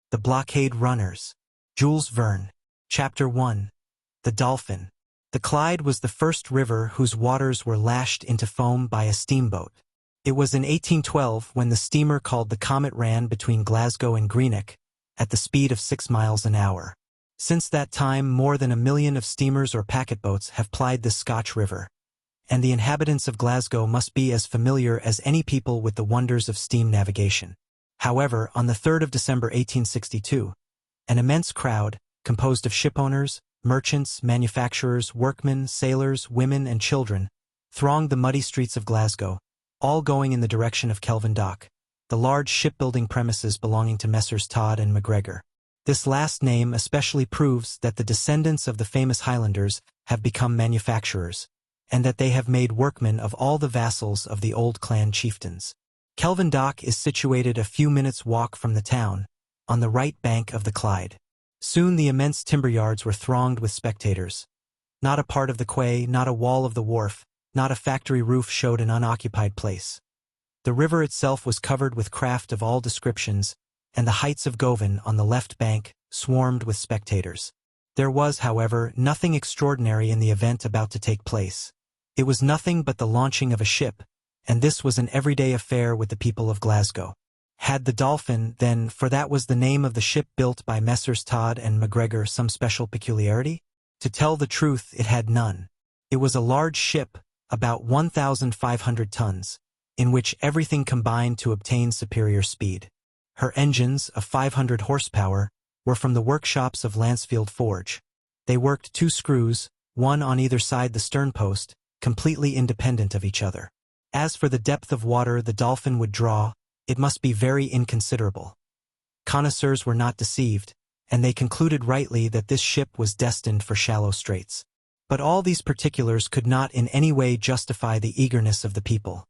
The Blockade Runners. Jules Verne. Chapter 1. The Dolphin. The Clyde was the first river whose waters were lashed into foam by a steamboat. It was in 1812 when the steamer called the Comet ran between Glasgow and Greenock, at the speed of 6 miles an hour. Since that time, more than 1 million of steamers or packet-boats have plied this Scotch river, and the inhabitants of Glasgow must be as familiar as any people with the wonders of steam navigation. However, on the 3rd of December 1862, an immense crowd, composed of shipowners, merchants, manufacturers, workmen, sailors, women, and children, thronged the muddy streets of Glasgow, all going in the direction of Kelvin Dock, the large shipbuilding premises belonging to Messrs. Todd and MacGregor. This last name especially proves that the descendants of the famous Highlanders have become manufacturers, and that they have made workmen of all the vassals of the old clan chieftains. Kelvin Dock is situated a few minutes' walk from the town, on the right bank of the Clyde. Soon the immense timber yards were thronged with spectators. Not a part of the quay, not a wall of the wharf, not a factory roof showed an unoccupied place. The river itself was covered with craft of all descriptions, and the heights of Govan on the left bank swarmed with spectators. There was, however, nothing extraordinary in the event about to take place. It was nothing but the launching of a ship, and this was an everyday affair with the people of Glasgow. Had the Dolphin, then, for that was the name of the ship built by Messrs. Todd and MacGregor, some special peculiarity? To tell the truth, it had none. It was a large ship, about 1,500 tons, in which everything combined to obtain superior speed. Her engines, of 500 horsepower, were from the workshops of Lansfield Forge. They worked 2 screws, one on either side the sternpost, completely independent of each other. As for the depth of water the Dolphin would draw, it must be very inconsiderable. Connoisseurs were not deceived, and they concluded rightly that this ship was destined for shallow straits. But all these particulars could not in any way justify the eagerness of the people.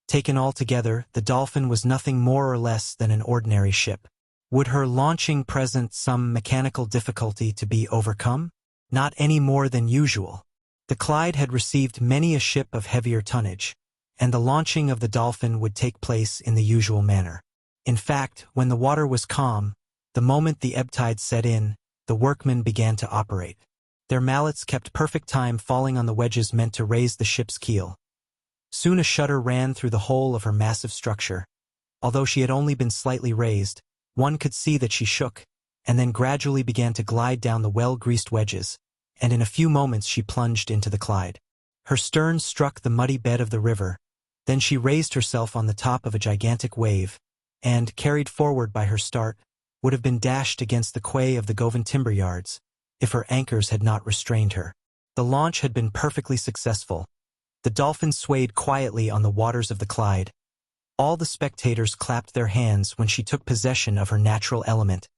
Taken altogether, the Dolphin was nothing more or less than an ordinary ship. Would her launching present some mechanical difficulty to be overcome? Not any more than usual. The Clyde had received many a ship of heavier tonnage, and the launching of the Dolphin would take place in the usual manner. In fact, when the water was calm, the moment the ebb tide set in, the workmen began to operate. Their mallets kept perfect time falling on the wedges meant to raise the ship's keel. Soon a shudder ran through the whole of her massive structure. Although she had only been slightly raised, one could see that she shook, and then gradually began to glide down the well-greased wedges, and in a few moments she plunged into the Clyde. Her stern struck the muddy bed of the river, then she raised herself on the top of a gigantic wave, and, carried forward by her start, would have been dashed against the quay of the Govan timber yards, if her anchors had not restrained her. The launch had been perfectly successful. The Dolphin swayed quietly on the waters of the Clyde. All the spectators clapped their hands when she took possession of her natural element,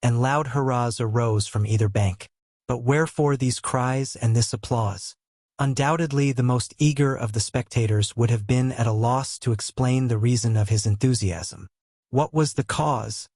and loud hurrahs arose from either bank. But wherefore these cries and this applause? Undoubtedly the most eager of the spectators would have been at a loss to explain the reason of his enthusiasm. What was the cause,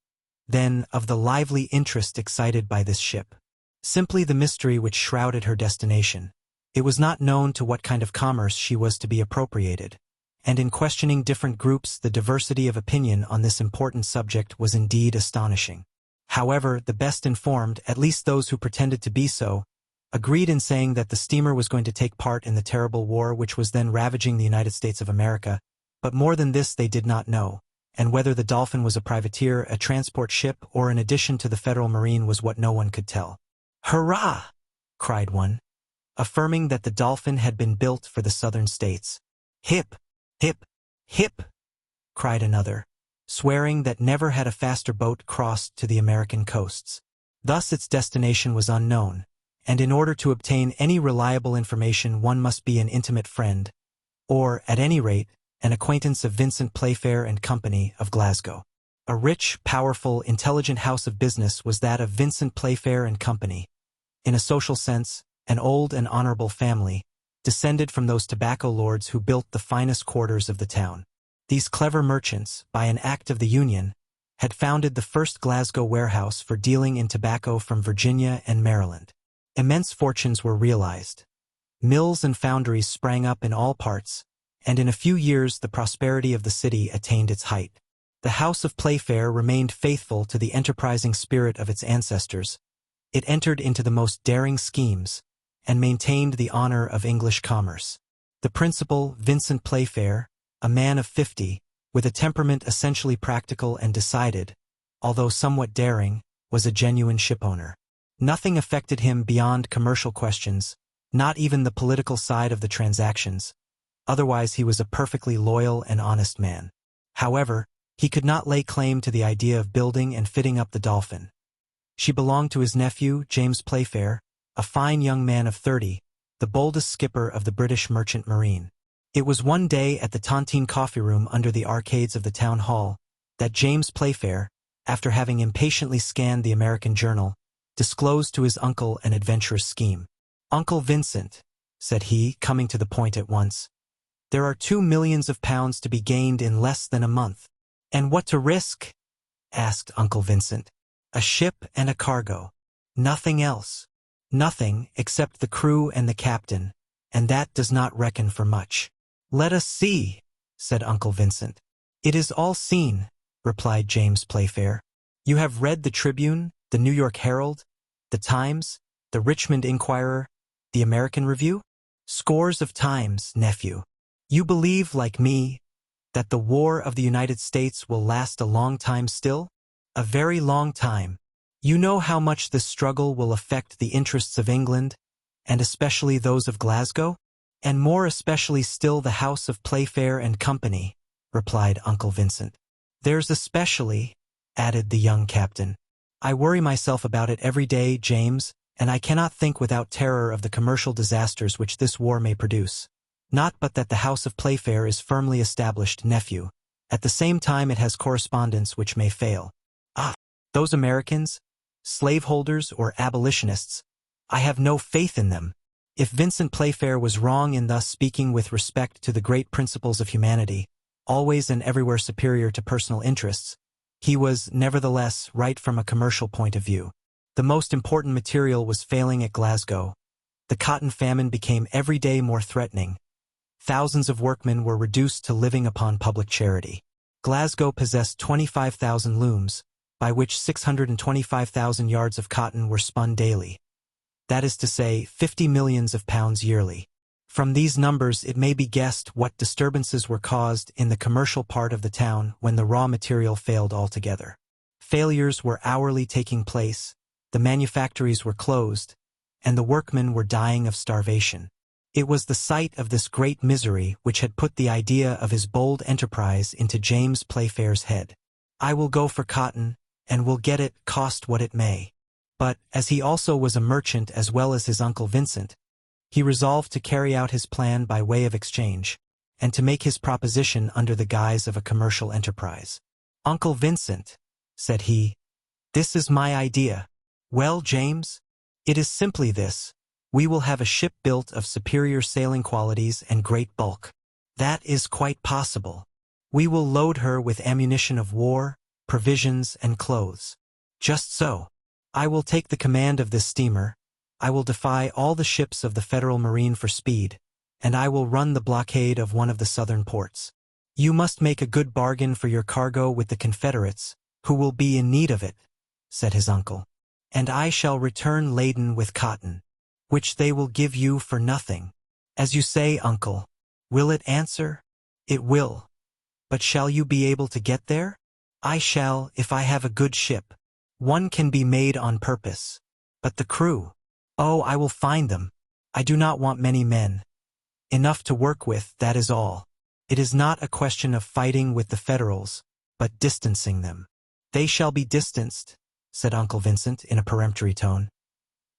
then, of the lively interest excited by this ship? Simply the mystery which shrouded her destination. It was not known to what kind of commerce she was to be appropriated, and in questioning different groups the diversity of opinion on this important subject was indeed astonishing. However, the best informed, at least those who pretended to be so, agreed in saying that the steamer was going to take part in the terrible war which was then ravaging the United States of America, but more than this they did not know, and whether the Dolphin was a privateer, a transport ship, or an addition to the Federal Marine was what no one could tell. "Hurrah!" cried one, affirming that the Dolphin had been built for the southern states. "Hip, hip, hip!" cried another, swearing that never had a faster boat crossed to the American coasts. Thus its destination was unknown, and in order to obtain any reliable information one must be an intimate friend, or, at any rate, an acquaintance of Vincent Playfair and Company of Glasgow. A rich, powerful, intelligent house of business was that of Vincent Playfair and Company. In a social sense, an old and honorable family, descended from those tobacco lords who built the finest quarters of the town. These clever merchants, by an act of the Union, had founded the first Glasgow warehouse for dealing in tobacco from Virginia and Maryland. Immense fortunes were realized. Mills and foundries sprang up in all parts, and in a few years the prosperity of the city attained its height. The house of Playfair remained faithful to the enterprising spirit of its ancestors. It entered into the most daring schemes and maintained the honor of English commerce. The principal, Vincent Playfair, a man of 50, with a temperament essentially practical and decided, although somewhat daring, was a genuine shipowner. Nothing affected him beyond commercial questions, not even the political side of the transactions. Otherwise, he was a perfectly loyal and honest man. However, he could not lay claim to the idea of building and fitting up the Dolphin. She belonged to his nephew, James Playfair, a fine young man of 30, the boldest skipper of the British merchant marine. It was one day at the Tontine coffee room under the arcades of the town hall that James Playfair, after having impatiently scanned the American journal, disclosed to his uncle an adventurous scheme. "Uncle Vincent," said he, coming to the point at once, "there are £2 millions to be gained in less than a month." "And what to risk?" asked Uncle Vincent. "A ship and a cargo. Nothing else. Nothing except the crew and the captain, and that does not reckon for much." "Let us see," said Uncle Vincent. "It is all seen," replied James Playfair. "You have read the Tribune, the New York Herald, the Times, the Richmond Inquirer, the American Review?" "Scores of times, nephew." "You believe, like me, that the war of the United States will last a long time still?" "A very long time." "You know how much this struggle will affect the interests of England, and especially those of Glasgow?" "And more especially still the house of Playfair and Company," replied Uncle Vincent. "There's especially," added the young captain. "I worry myself about it every day, James, and I cannot think without terror of the commercial disasters which this war may produce. Not but that the house of Playfair is firmly established, nephew. At the same time it has correspondents which may fail. Ah, those Americans, slaveholders or abolitionists, I have no faith in them. If Vincent Playfair was wrong in thus speaking with respect to the great principles of humanity, always and everywhere superior to personal interests, he was, nevertheless, right from a commercial point of view. The most important material was failing at Glasgow. The cotton famine became every day more threatening. Thousands of workmen were reduced to living upon public charity. Glasgow possessed 25,000 looms, by which 625,000 yards of cotton were spun daily. That is to say, £50 millions yearly. From these numbers it may be guessed what disturbances were caused in the commercial part of the town when the raw material failed altogether. Failures were hourly taking place, the manufactories were closed, and the workmen were dying of starvation. It was the sight of this great misery which had put the idea of his bold enterprise into James Playfair's head. "I will go for cotton, and will get it, cost what it may." But, as he also was a merchant as well as his Uncle Vincent, he resolved to carry out his plan by way of exchange, and to make his proposition under the guise of a commercial enterprise. "Uncle Vincent," said he, "this is my idea." "Well, James?" "It is simply this. We will have a ship built of superior sailing qualities and great bulk." "That is quite possible." "We will load her with ammunition of war, provisions, and clothes." "Just so." "I will take the command of this steamer. I will defy all the ships of the Federal Marine for speed, and I will run the blockade of one of the southern ports. You must make a good bargain for your cargo with the Confederates, who will be in need of it," said his uncle. "And I shall return laden with cotton, which they will give you for nothing." "As you say, uncle. Will it answer?" "It will. But shall you be able to get there?" "I shall, if I have a good ship. One can be made on purpose. But the crew? Oh, I will find them. I do not want many men. Enough to work with, that is all. It is not a question of fighting with the Federals, but distancing them." "They shall be distanced," said Uncle Vincent in a peremptory tone.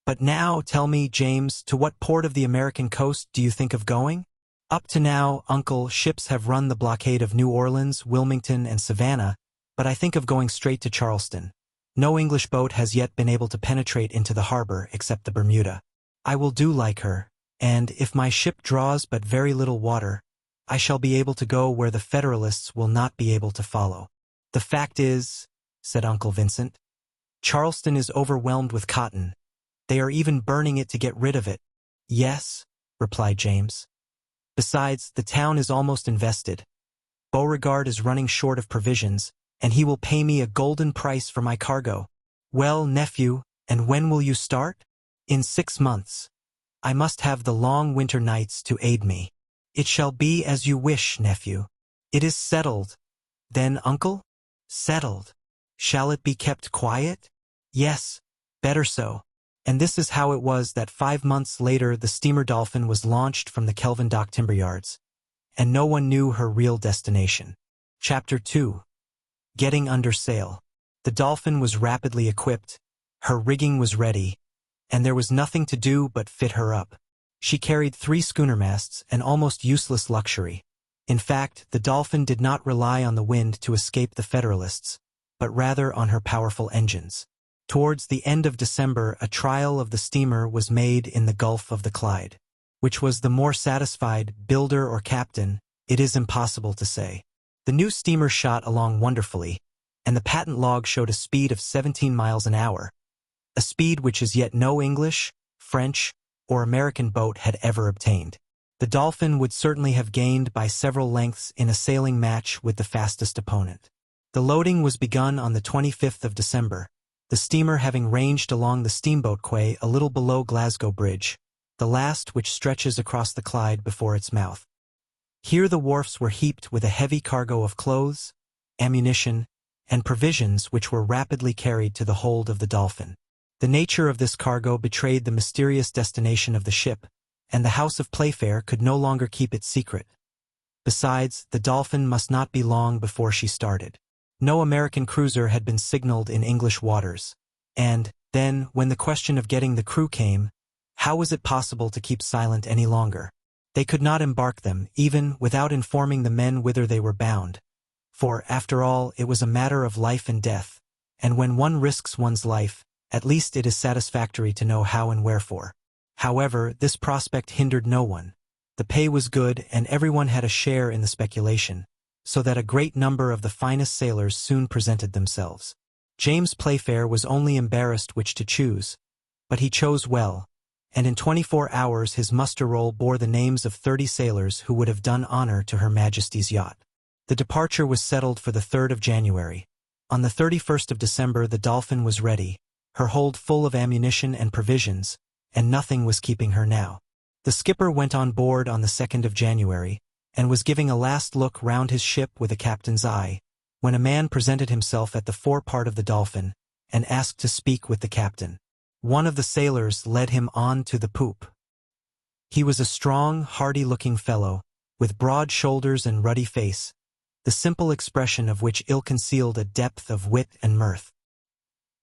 "But now, tell me, James, to what port of the American coast do you think of going?" "Up to now, uncle, ships have run the blockade of New Orleans, Wilmington, and Savannah, but I think of going straight to Charleston. No English boat has yet been able to penetrate into the harbor except the Bermuda. I will do like her, and, if my ship draws but very little water, I shall be able to go where the Federalists will not be able to follow." "The fact is," said Uncle Vincent, "Charleston is overwhelmed with cotton. They are even burning it to get rid of it." "Yes," replied James. "Besides, the town is almost invested. Beauregard is running short of provisions, and he will pay me a golden price for my cargo. Well, nephew, and when will you start? In 6 months. I must have the long winter nights to aid me. It shall be as you wish, nephew. It is settled. Then, uncle? Settled. Shall it be kept quiet? Yes, better so. And this is how it was that 5 months later the steamer Dolphin was launched from the Kelvin Dock timber yards, and no one knew her real destination. Chapter 2. Getting under sail. The Dolphin was rapidly equipped, her rigging was ready, and there was nothing to do but fit her up. She carried 3 schooner masts, an almost useless luxury. In fact, the Dolphin did not rely on the wind to escape the Federalists, but rather on her powerful engines. Towards the end of December, a trial of the steamer was made in the Gulf of the Clyde. Which was the more satisfied, builder or captain, it is impossible to say. The new steamer shot along wonderfully, and the patent log showed a speed of 17 miles an hour, a speed which as yet no English, French, or American boat had ever obtained. The Dolphin would certainly have gained by several lengths in a sailing match with the fastest opponent. The loading was begun on the 25th of December, the steamer having ranged along the steamboat quay a little below Glasgow Bridge, the last which stretches across the Clyde before its mouth. Here the wharfs were heaped with a heavy cargo of clothes, ammunition, and provisions which were rapidly carried to the hold of the Dolphin. The nature of this cargo betrayed the mysterious destination of the ship, and the house of Playfair could no longer keep it secret. Besides, the Dolphin must not be long before she started. No American cruiser had been signaled in English waters, and, then, when the question of getting the crew came, how was it possible to keep silent any longer? They could not embark them, even without informing the men whither they were bound. For, after all, it was a matter of life and death, and when one risks one's life, at least it is satisfactory to know how and wherefore. However, this prospect hindered no one. The pay was good, and everyone had a share in the speculation, so that a great number of the finest sailors soon presented themselves. James Playfair was only embarrassed which to choose, but he chose well, and in 24 hours his muster roll bore the names of 30 sailors who would have done honor to Her Majesty's yacht. The departure was settled for the 3rd of January. On the 31st of December the Dolphin was ready, her hold full of ammunition and provisions, and nothing was keeping her now. The skipper went on board on the 2nd of January, and was giving a last look round his ship with a captain's eye, when a man presented himself at the forepart of the Dolphin, and asked to speak with the captain. One of the sailors led him on to the poop. He was a strong, hardy-looking fellow, with broad shoulders and ruddy face, the simple expression of which ill-concealed a depth of wit and mirth.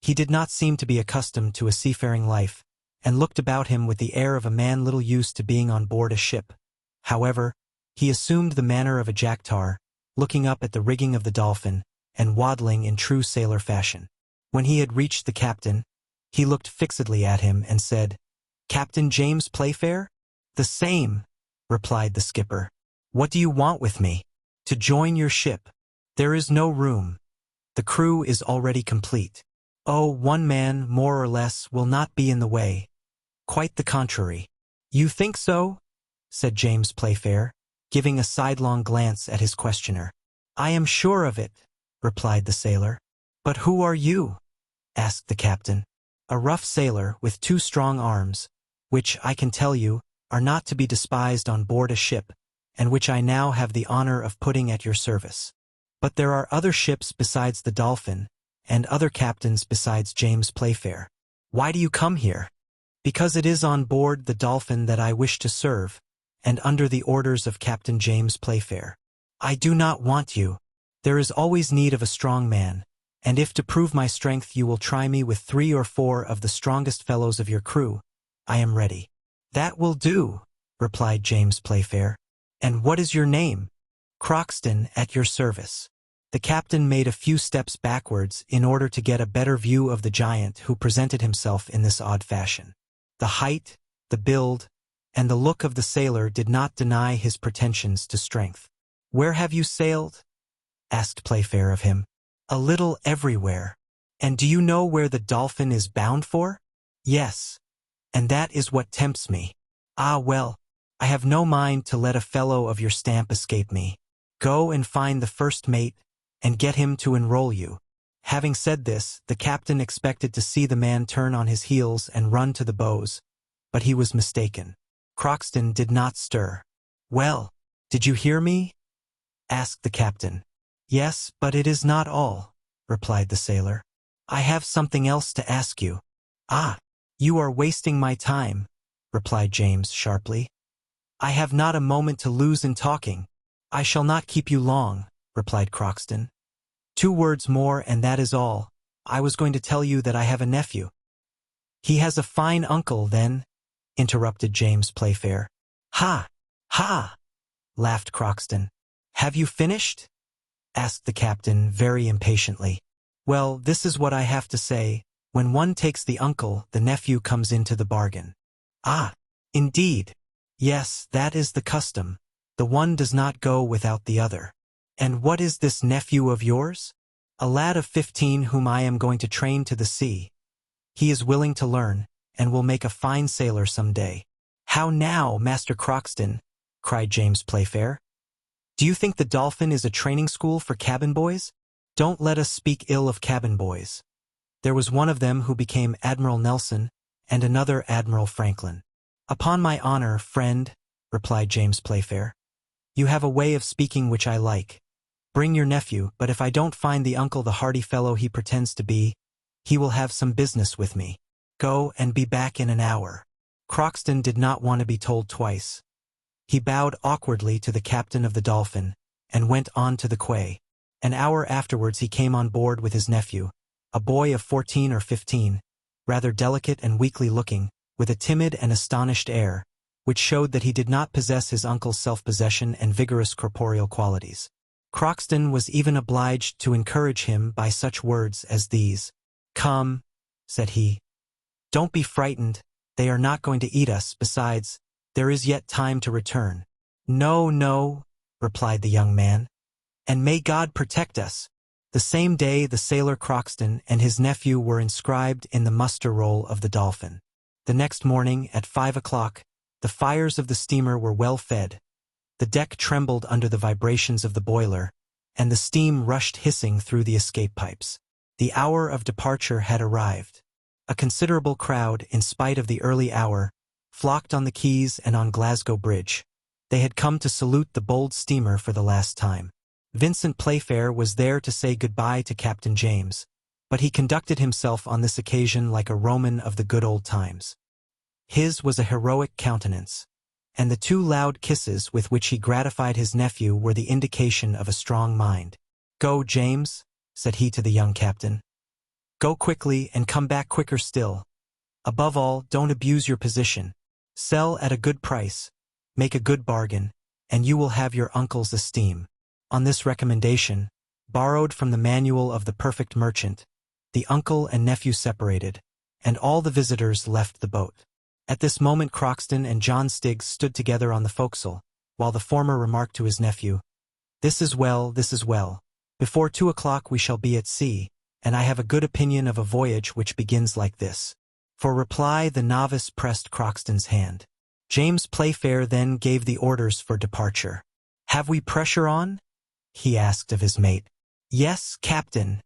He did not seem to be accustomed to a seafaring life, and looked about him with the air of a man little used to being on board a ship. However, he assumed the manner of a jack-tar, looking up at the rigging of the Dolphin, and waddling in true sailor fashion. When he had reached the captain, he looked fixedly at him and said, "Captain James Playfair?" "The same," replied the skipper. "What do you want with me?" "To join your ship. There is no room. The crew is already complete." "Oh, one man, more or less, will not be in the way." "Quite the contrary." "You think so?" said James Playfair, giving a sidelong glance at his questioner. "I am sure of it," replied the sailor. "But who are you?" asked the captain. "A rough sailor with 2 strong arms, which, I can tell you, are not to be despised on board a ship, and which I now have the honor of putting at your service. But there are other ships besides the Dolphin, and other captains besides James Playfair. Why do you come here?" "Because it is on board the Dolphin that I wish to serve, and under the orders of Captain James Playfair." "I do not want you. There is always need of a strong man, and if to prove my strength you will try me with 3 or 4 of the strongest fellows of your crew, I am ready." "That will do," replied James Playfair. "And what is your name?" "Croxton, at your service." The captain made a few steps backwards in order to get a better view of the giant who presented himself in this odd fashion. The height, the build, and the look of the sailor did not deny his pretensions to strength. "Where have you sailed?" asked Playfair of him. "A little everywhere." "And do you know where the Dolphin is bound for?" "Yes, and that is what tempts me." "Ah, well, I have no mind to let a fellow of your stamp escape me. Go and find the first mate, and get him to enroll you." Having said this, the captain expected to see the man turn on his heels and run to the bows, but he was mistaken. Crockston did not stir. "Well, did you hear me?" asked the captain. "Yes, but it is not all," replied the sailor. "I have something else to ask you." "Ah, you are wasting my time," replied James sharply. "I have not a moment to lose in talking." "I shall not keep you long," replied Crockston. "2 words more and that is all. I was going to tell you that I have a nephew." "He has a fine uncle, then," interrupted James Playfair. "Ha! Ha!" laughed Crockston. "Have you finished?" asked the captain very impatiently. "Well, this is what I have to say. When one takes the uncle, the nephew comes into the bargain." "Ah, indeed." "Yes, that is the custom. The one does not go without the other." "And what is this nephew of yours?" "A lad of 15 whom I am going to train to the sea. He is willing to learn, and will make a fine sailor some day." "How now, Master Crockston?" cried James Playfair. "Do you think the Dolphin is a training school for cabin boys? Don't let us speak ill of cabin boys. There was one of them who became Admiral Nelson, and another Admiral Franklin." "Upon my honor, friend," replied James Playfair, "you have a way of speaking which I like. Bring your nephew, but if I don't find the uncle the hearty fellow he pretends to be, he will have some business with me. Go and be back in an hour." Crockston did not want to be told twice. He bowed awkwardly to the captain of the Dolphin, and went on to the quay. An hour afterwards he came on board with his nephew, a boy of 14 or 15, rather delicate and weakly looking, with a timid and astonished air, which showed that he did not possess his uncle's self-possession and vigorous corporeal qualities. Crockston was even obliged to encourage him by such words as these. "Come," said he, "don't be frightened. They are not going to eat us. Besides, there is yet time to return." "No, no," replied the young man, "and may God protect us." The same day the sailor Crockston and his nephew were inscribed in the muster roll of the Dolphin. The next morning, at 5 o'clock, the fires of the steamer were well fed. The deck trembled under the vibrations of the boiler, and the steam rushed hissing through the escape pipes. The hour of departure had arrived. A considerable crowd, in spite of the early hour, flocked on the quays and on Glasgow Bridge. They had come to salute the bold steamer for the last time. Vincent Playfair was there to say goodbye to Captain James, but he conducted himself on this occasion like a Roman of the good old times. His was a heroic countenance, and the 2 loud kisses with which he gratified his nephew were the indication of a strong mind. "Go, James," said he to the young captain. "Go quickly and come back quicker still. Above all, don't abuse your position. Sell at a good price, make a good bargain, and you will have your uncle's esteem." On this recommendation, borrowed from the manual of the perfect merchant, the uncle and nephew separated, and all the visitors left the boat. At this moment Crockston and John Stiggs stood together on the forecastle, while the former remarked to his nephew, "This is well, this is well. Before 2 o'clock we shall be at sea, and I have a good opinion of a voyage which begins like this." For reply the novice pressed Crockston's hand. James Playfair then gave the orders for departure. "Have we pressure on?" he asked of his mate. "Yes, Captain,"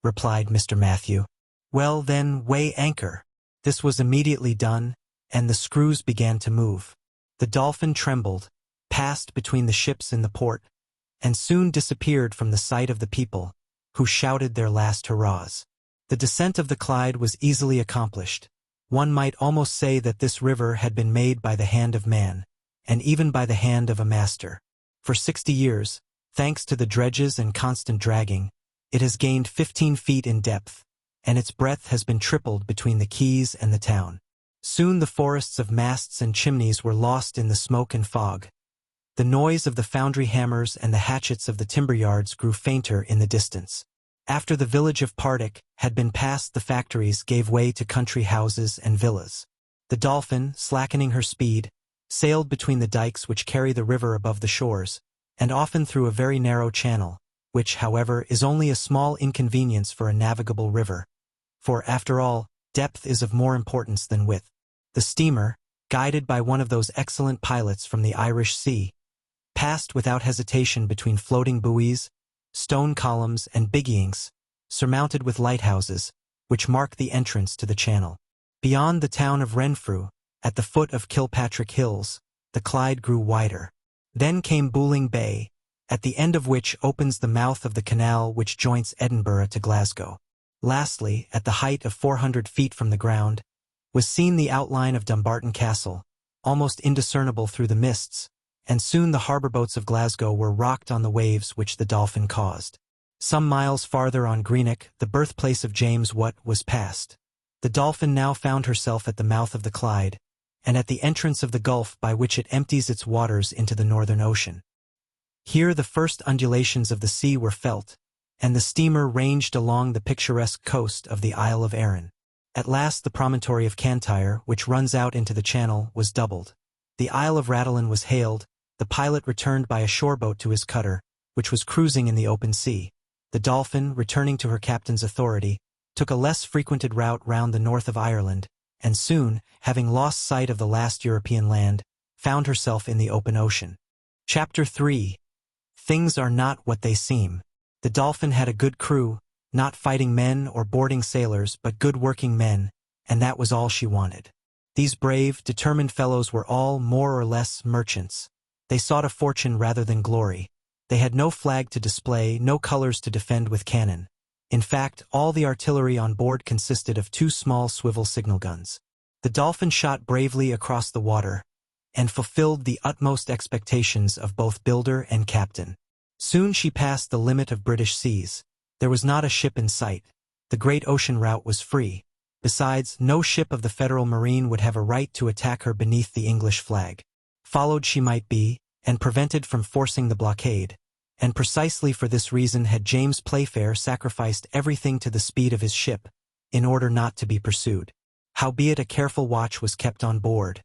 replied Mr. Matthew. "Well, then, weigh anchor." This was immediately done, and the screws began to move. The Dolphin trembled, passed between the ships in the port, and soon disappeared from the sight of the people, who shouted their last hurrahs. The descent of the Clyde was easily accomplished. One might almost say that this river had been made by the hand of man, and even by the hand of a master. For 60 years, thanks to the dredges and constant dragging, it has gained 15 feet in depth, and its breadth has been tripled between the quays and the town. Soon the forests of masts and chimneys were lost in the smoke and fog. The noise of the foundry hammers and the hatchets of the timber yards grew fainter in the distance. After the village of Partick had been passed, the factories gave way to country houses and villas. The Dolphin, slackening her speed, sailed between the dikes which carry the river above the shores, and often through a very narrow channel, which, however, is only a small inconvenience for a navigable river. For, after all, depth is of more importance than width. The steamer, guided by one of those excellent pilots from the Irish Sea, passed without hesitation between floating buoys, stone columns and biggings, surmounted with lighthouses, which mark the entrance to the channel. Beyond the town of Renfrew, at the foot of Kilpatrick Hills, the Clyde grew wider. Then came Booling Bay, at the end of which opens the mouth of the canal which joins Edinburgh to Glasgow. Lastly, at the height of 400 feet from the ground, was seen the outline of Dumbarton Castle, almost indiscernible through the mists, and soon the harbour boats of Glasgow were rocked on the waves which the Dolphin caused. Some miles farther on Greenock, the birthplace of James Watt was passed. The Dolphin now found herself at the mouth of the Clyde, and at the entrance of the gulf by which it empties its waters into the Northern Ocean. Here the first undulations of the sea were felt, and the steamer ranged along the picturesque coast of the Isle of Arran. At last the promontory of Cantyre, which runs out into the channel, was doubled. The Isle of Rathlin was hailed, the pilot returned by a shore-boat to his cutter, which was cruising in the open sea. The Dolphin, returning to her captain's authority, took a less frequented route round the north of Ireland, and soon, having lost sight of the last European land, found herself in the open ocean. Chapter 3. Things are not what they seem. The Dolphin had a good crew, not fighting men or boarding sailors, but good working men, and that was all she wanted. These brave, determined fellows were all more or less merchants. They sought a fortune rather than glory. They had no flag to display, no colors to defend with cannon. In fact, all the artillery on board consisted of 2 small swivel signal guns. The Dolphin shot bravely across the water, and fulfilled the utmost expectations of both builder and captain. Soon she passed the limit of British seas. There was not a ship in sight. The great ocean route was free. Besides, no ship of the Federal Marine would have a right to attack her beneath the English flag. Followed she might be, and prevented from forcing the blockade, and precisely for this reason had James Playfair sacrificed everything to the speed of his ship, in order not to be pursued. Howbeit a careful watch was kept on board,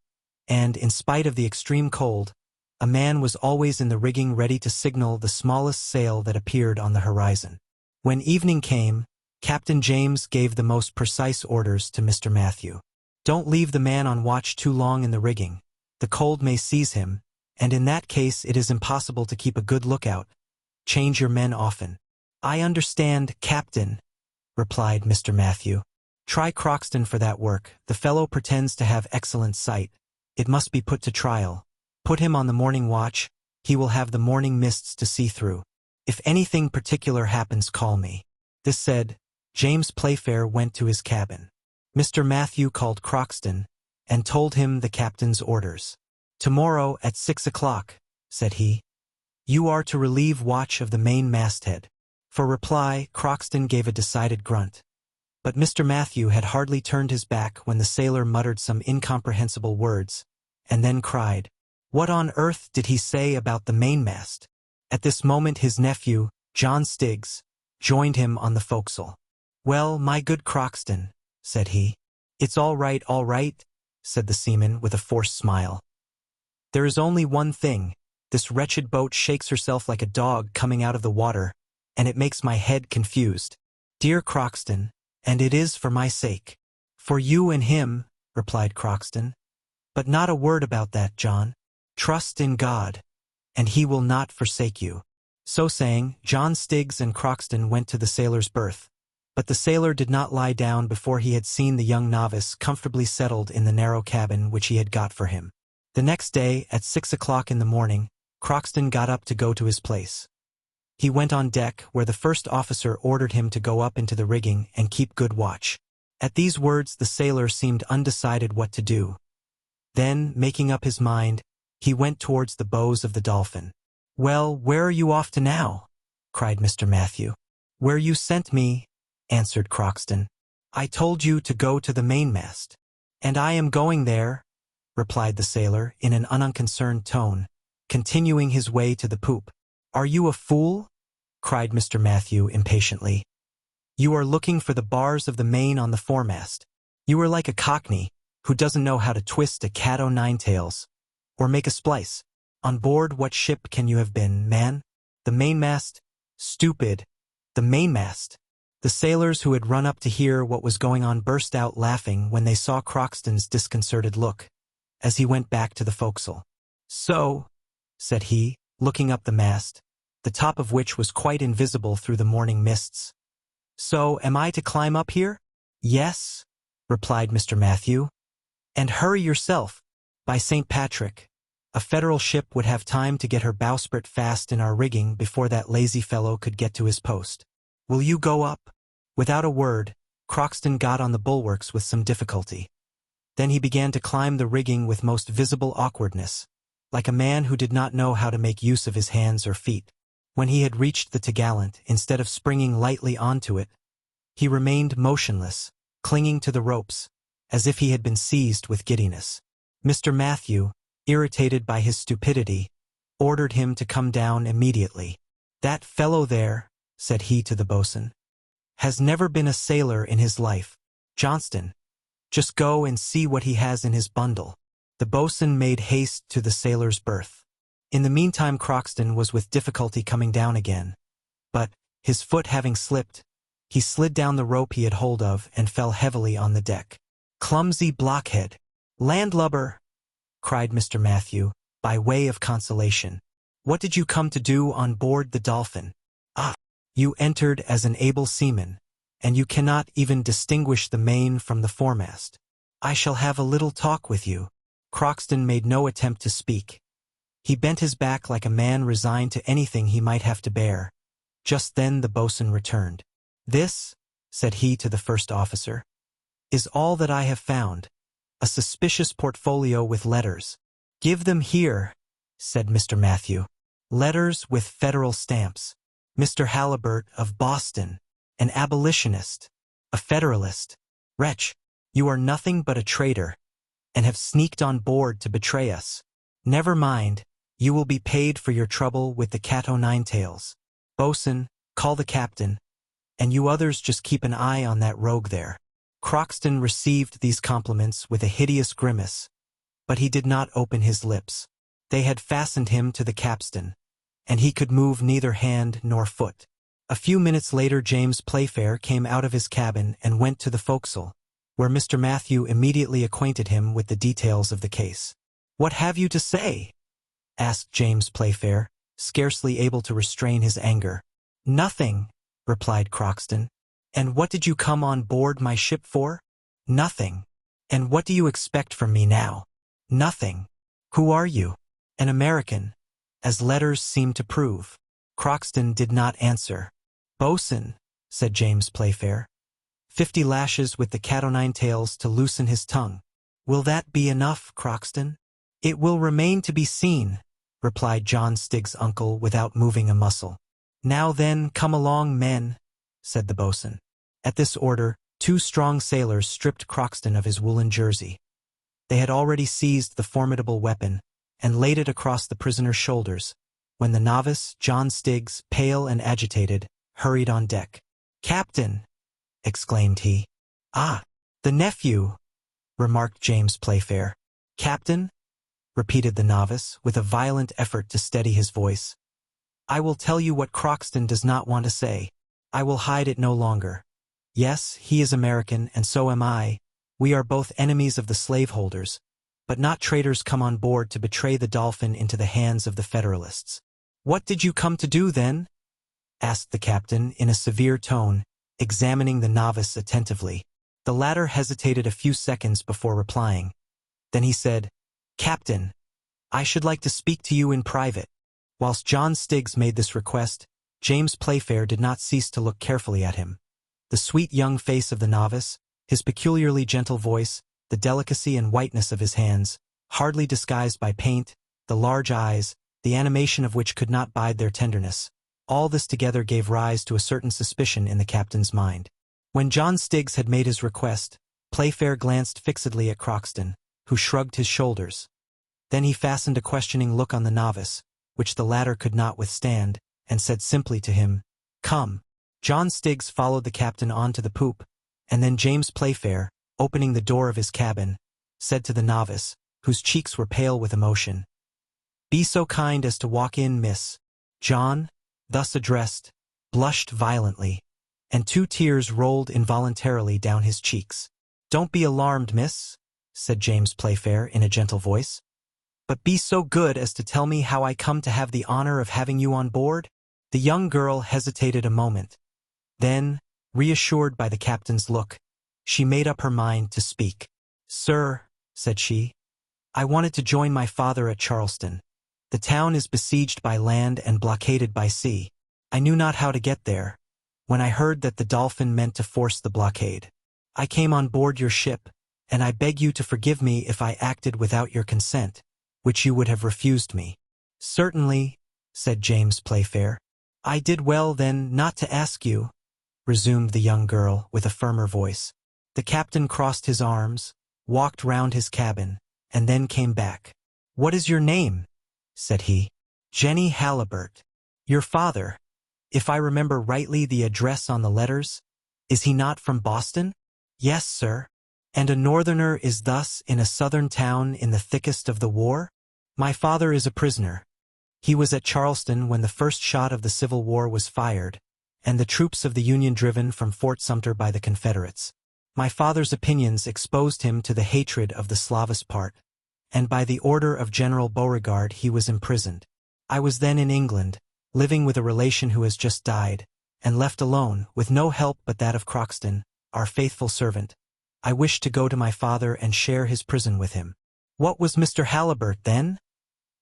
and, in spite of the extreme cold, a man was always in the rigging ready to signal the smallest sail that appeared on the horizon. When evening came, Captain James gave the most precise orders to Mr. Matthew. Don't leave the man on watch too long in the rigging. The cold may seize him, and in that case it is impossible to keep a good lookout. Change your men often. I understand, Captain, replied Mr. Matthew. Try Croxton for that work. The fellow pretends to have excellent sight. It must be put to trial. Put him on the morning watch. He will have the morning mists to see through. If anything particular happens, call me. This said, James Playfair went to his cabin. Mr. Matthew called Croxton, and told him the captain's orders. Tomorrow at 6 o'clock, said he, you are to relieve watch of the main masthead. For reply, Croxton gave a decided grunt. But Mr. Matthew had hardly turned his back when the sailor muttered some incomprehensible words, and then cried, What on earth did he say about the mainmast? At this moment his nephew, John Stiggs, joined him on the forecastle. Well, my good Croxton, said he. It's all right, said the seaman with a forced smile. There is only one thing. This wretched boat shakes herself like a dog coming out of the water, and it makes my head confused. Dear Croxton, and it is for my sake. For you and him, replied Croxton. But not a word about that, John. Trust in God, and he will not forsake you. So saying, John Stiggs and Croxton went to the sailor's berth. But the sailor did not lie down before he had seen the young novice comfortably settled in the narrow cabin which he had got for him. The next day, at 6 o'clock in the morning, Croxton got up to go to his place. He went on deck, where the first officer ordered him to go up into the rigging and keep good watch. At these words the sailor seemed undecided what to do. Then, making up his mind, he went towards the bows of the Dolphin. Well, where are you off to now? cried Mr. Matthew. Where you sent me, answered Croxton. I told you to go to the mainmast. And I am going there, replied the sailor in an unconcerned tone, continuing his way to the poop. Are you a fool? cried Mr. Matthew impatiently. You are looking for the bars of the main on the foremast. You are like a cockney who doesn't know how to twist a cat-o'-nine-tails, or make a splice. On board what ship can you have been, man? The mainmast? Stupid. The mainmast. The sailors who had run up to hear what was going on burst out laughing when they saw Croxton's disconcerted look, as he went back to the forecastle. So, said he, looking up the mast, the top of which was quite invisible through the morning mists. "So, am I to climb up here?" "Yes," replied Mr. Matthew. "And hurry yourself. By St. Patrick, a Federal ship would have time to get her bowsprit fast in our rigging before that lazy fellow could get to his post. Will you go up?" Without a word, Crockston got on the bulwarks with some difficulty. Then he began to climb the rigging with most visible awkwardness, like a man who did not know how to make use of his hands or feet. When he had reached the topgallant, instead of springing lightly onto it, he remained motionless, clinging to the ropes, as if he had been seized with giddiness. Mr. Matthew, irritated by his stupidity, ordered him to come down immediately. "That fellow there," said he to the boatswain, "has never been a sailor in his life. Johnston, just go and see what he has in his bundle." The boatswain made haste to the sailor's berth. In the meantime Crockston was with difficulty coming down again, but, his foot having slipped, he slid down the rope he had hold of and fell heavily on the deck. "Clumsy blockhead! Landlubber!" cried Mr. Matthew, by way of consolation. "What did you come to do on board the Dolphin? Ah, you entered as an able seaman, and you cannot even distinguish the main from the foremast. I shall have a little talk with you." Crockston made no attempt to speak. He bent his back like a man resigned to anything he might have to bear. Just then the boatswain returned. "This," said he to the first officer, "is all that I have found. A suspicious portfolio with letters." "Give them here," said Mr. Matthew. "Letters with Federal stamps. Mr. Halliburtt of Boston, an abolitionist, a Federalist. Wretch, you are nothing but a traitor, and have sneaked on board to betray us. Never mind, you will be paid for your trouble with the cat-o'-nine-tails. Boatswain, call the captain, and you others just keep an eye on that rogue there." Crockston received these compliments with a hideous grimace, but he did not open his lips. They had fastened him to the capstan, and he could move neither hand nor foot. A few minutes later James Playfair came out of his cabin and went to the forecastle, where Mr. Matthew immediately acquainted him with the details of the case. "What have you to say?" asked James Playfair, scarcely able to restrain his anger. "Nothing," replied Crockston. "And what did you come on board my ship for?" "Nothing." "And what do you expect from me now?" "Nothing." "Who are you?" "An American, as letters seem to prove." Crockston did not answer. "Boatswain," said James Playfair, 50 lashes with the cat-o'-nine-tails to loosen his tongue. "Will that be enough, Crockston?" "It will remain to be seen," replied John Stiggs' uncle without moving a muscle. "Now then, come along, men," said the boatswain. At this order, 2 strong sailors stripped Crockston of his woolen jersey. They had already seized the formidable weapon and laid it across the prisoner's shoulders, when the novice, John Stiggs, pale and agitated, hurried on deck. "Captain!" exclaimed he. "Ah, the nephew," remarked James Playfair. "Captain?" repeated the novice, with a violent effort to steady his voice. "I will tell you what Crockston does not want to say. I will hide it no longer. Yes, he is American, and so am I. We are both enemies of the slaveholders, but not traitors come on board to betray the Dolphin into the hands of the Federalists." "What did you come to do, then?" asked the captain in a severe tone, examining the novice attentively. The latter hesitated a few seconds before replying. Then he said, "Captain, I should like to speak to you in private." Whilst John Stiggs made this request, James Playfair did not cease to look carefully at him. The sweet young face of the novice, his peculiarly gentle voice, the delicacy and whiteness of his hands, hardly disguised by paint, the large eyes, the animation of which could not bide their tenderness, all this together gave rise to a certain suspicion in the captain's mind. When John Stiggs had made his request, Playfair glanced fixedly at Crockston, who shrugged his shoulders. Then he fastened a questioning look on the novice, which the latter could not withstand, and said simply to him, "Come." John Stiggs followed the captain on to the poop, and then James Playfair, opening the door of his cabin, said to the novice, whose cheeks were pale with emotion, "Be so kind as to walk in, miss." John, thus addressed, blushed violently, and 2 tears rolled involuntarily down his cheeks. "Don't be alarmed, miss," said James Playfair in a gentle voice, "but be so good as to tell me how I come to have the honor of having you on board." The young girl hesitated a moment. Then, reassured by the captain's look, she made up her mind to speak. "Sir," said she, "I wanted to join my father at Charleston. The town is besieged by land and blockaded by sea. I knew not how to get there, when I heard that the Dolphin meant to force the blockade. I came on board your ship, and I beg you to forgive me if I acted without your consent, which you would have refused me." "Certainly," said James Playfair. "I did well then not to ask you," resumed the young girl with a firmer voice. The captain crossed his arms, walked round his cabin, and then came back. "What is your name?" said he. "Jenny Halliburtt. Your father, if I remember rightly the address on the letters, is he not from Boston?" "Yes, sir." "And a northerner is thus in a southern town in the thickest of the war?" "My father is a prisoner. He was at Charleston when the first shot of the Civil War was fired, and the troops of the Union driven from Fort Sumter by the Confederates. My father's opinions exposed him to the hatred of the Slavist part, and by the order of General Beauregard he was imprisoned. I was then in England, living with a relation who has just died, and left alone, with no help but that of Croxton, our faithful servant. I wished to go to my father and share his prison with him." "What was Mr. Halliburtt then?"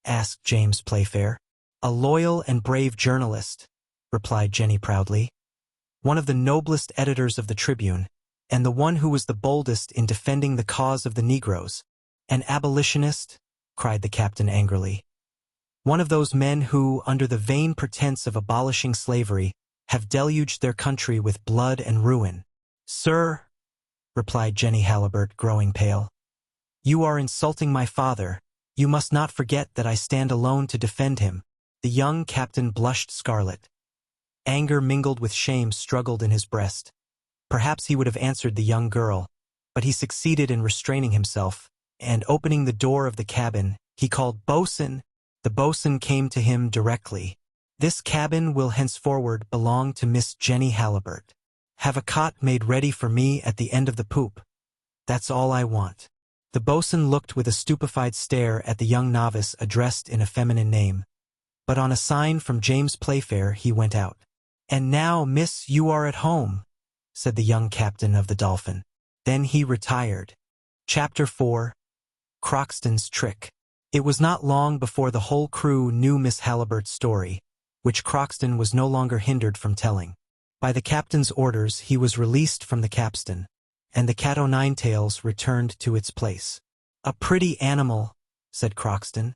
asked James Playfair. "A loyal and brave journalist," replied Jenny proudly. "One of the noblest editors of the Tribune, and the one who was the boldest in defending the cause of the Negroes." "An abolitionist?" cried the captain angrily. "One of those men who, under the vain pretense of abolishing slavery, have deluged their country with blood and ruin." "Sir," replied Jenny Halliburtt, growing pale, "you are insulting my father. You must not forget that I stand alone to defend him." The young captain blushed scarlet. Anger mingled with shame struggled in his breast. Perhaps he would have answered the young girl, but he succeeded in restraining himself, and opening the door of the cabin, he called, "Boatswain!" The boatswain came to him directly. "This cabin will henceforward belong to Miss Jenny Halliburtt. Have a cot made ready for me at the end of the poop. That's all I want." The boatswain looked with a stupefied stare at the young novice addressed in a feminine name, but on a sign from James Playfair he went out. "And now, miss, you are at home," said the young captain of the Dolphin. Then he retired. Chapter 4. Croxton's Trick. It was not long before the whole crew knew Miss Halliburtt's story, which Croxton was no longer hindered from telling. By the captain's orders he was released from the capstan, and the cat o' nine tails returned to its place. "A pretty animal," said Croxton,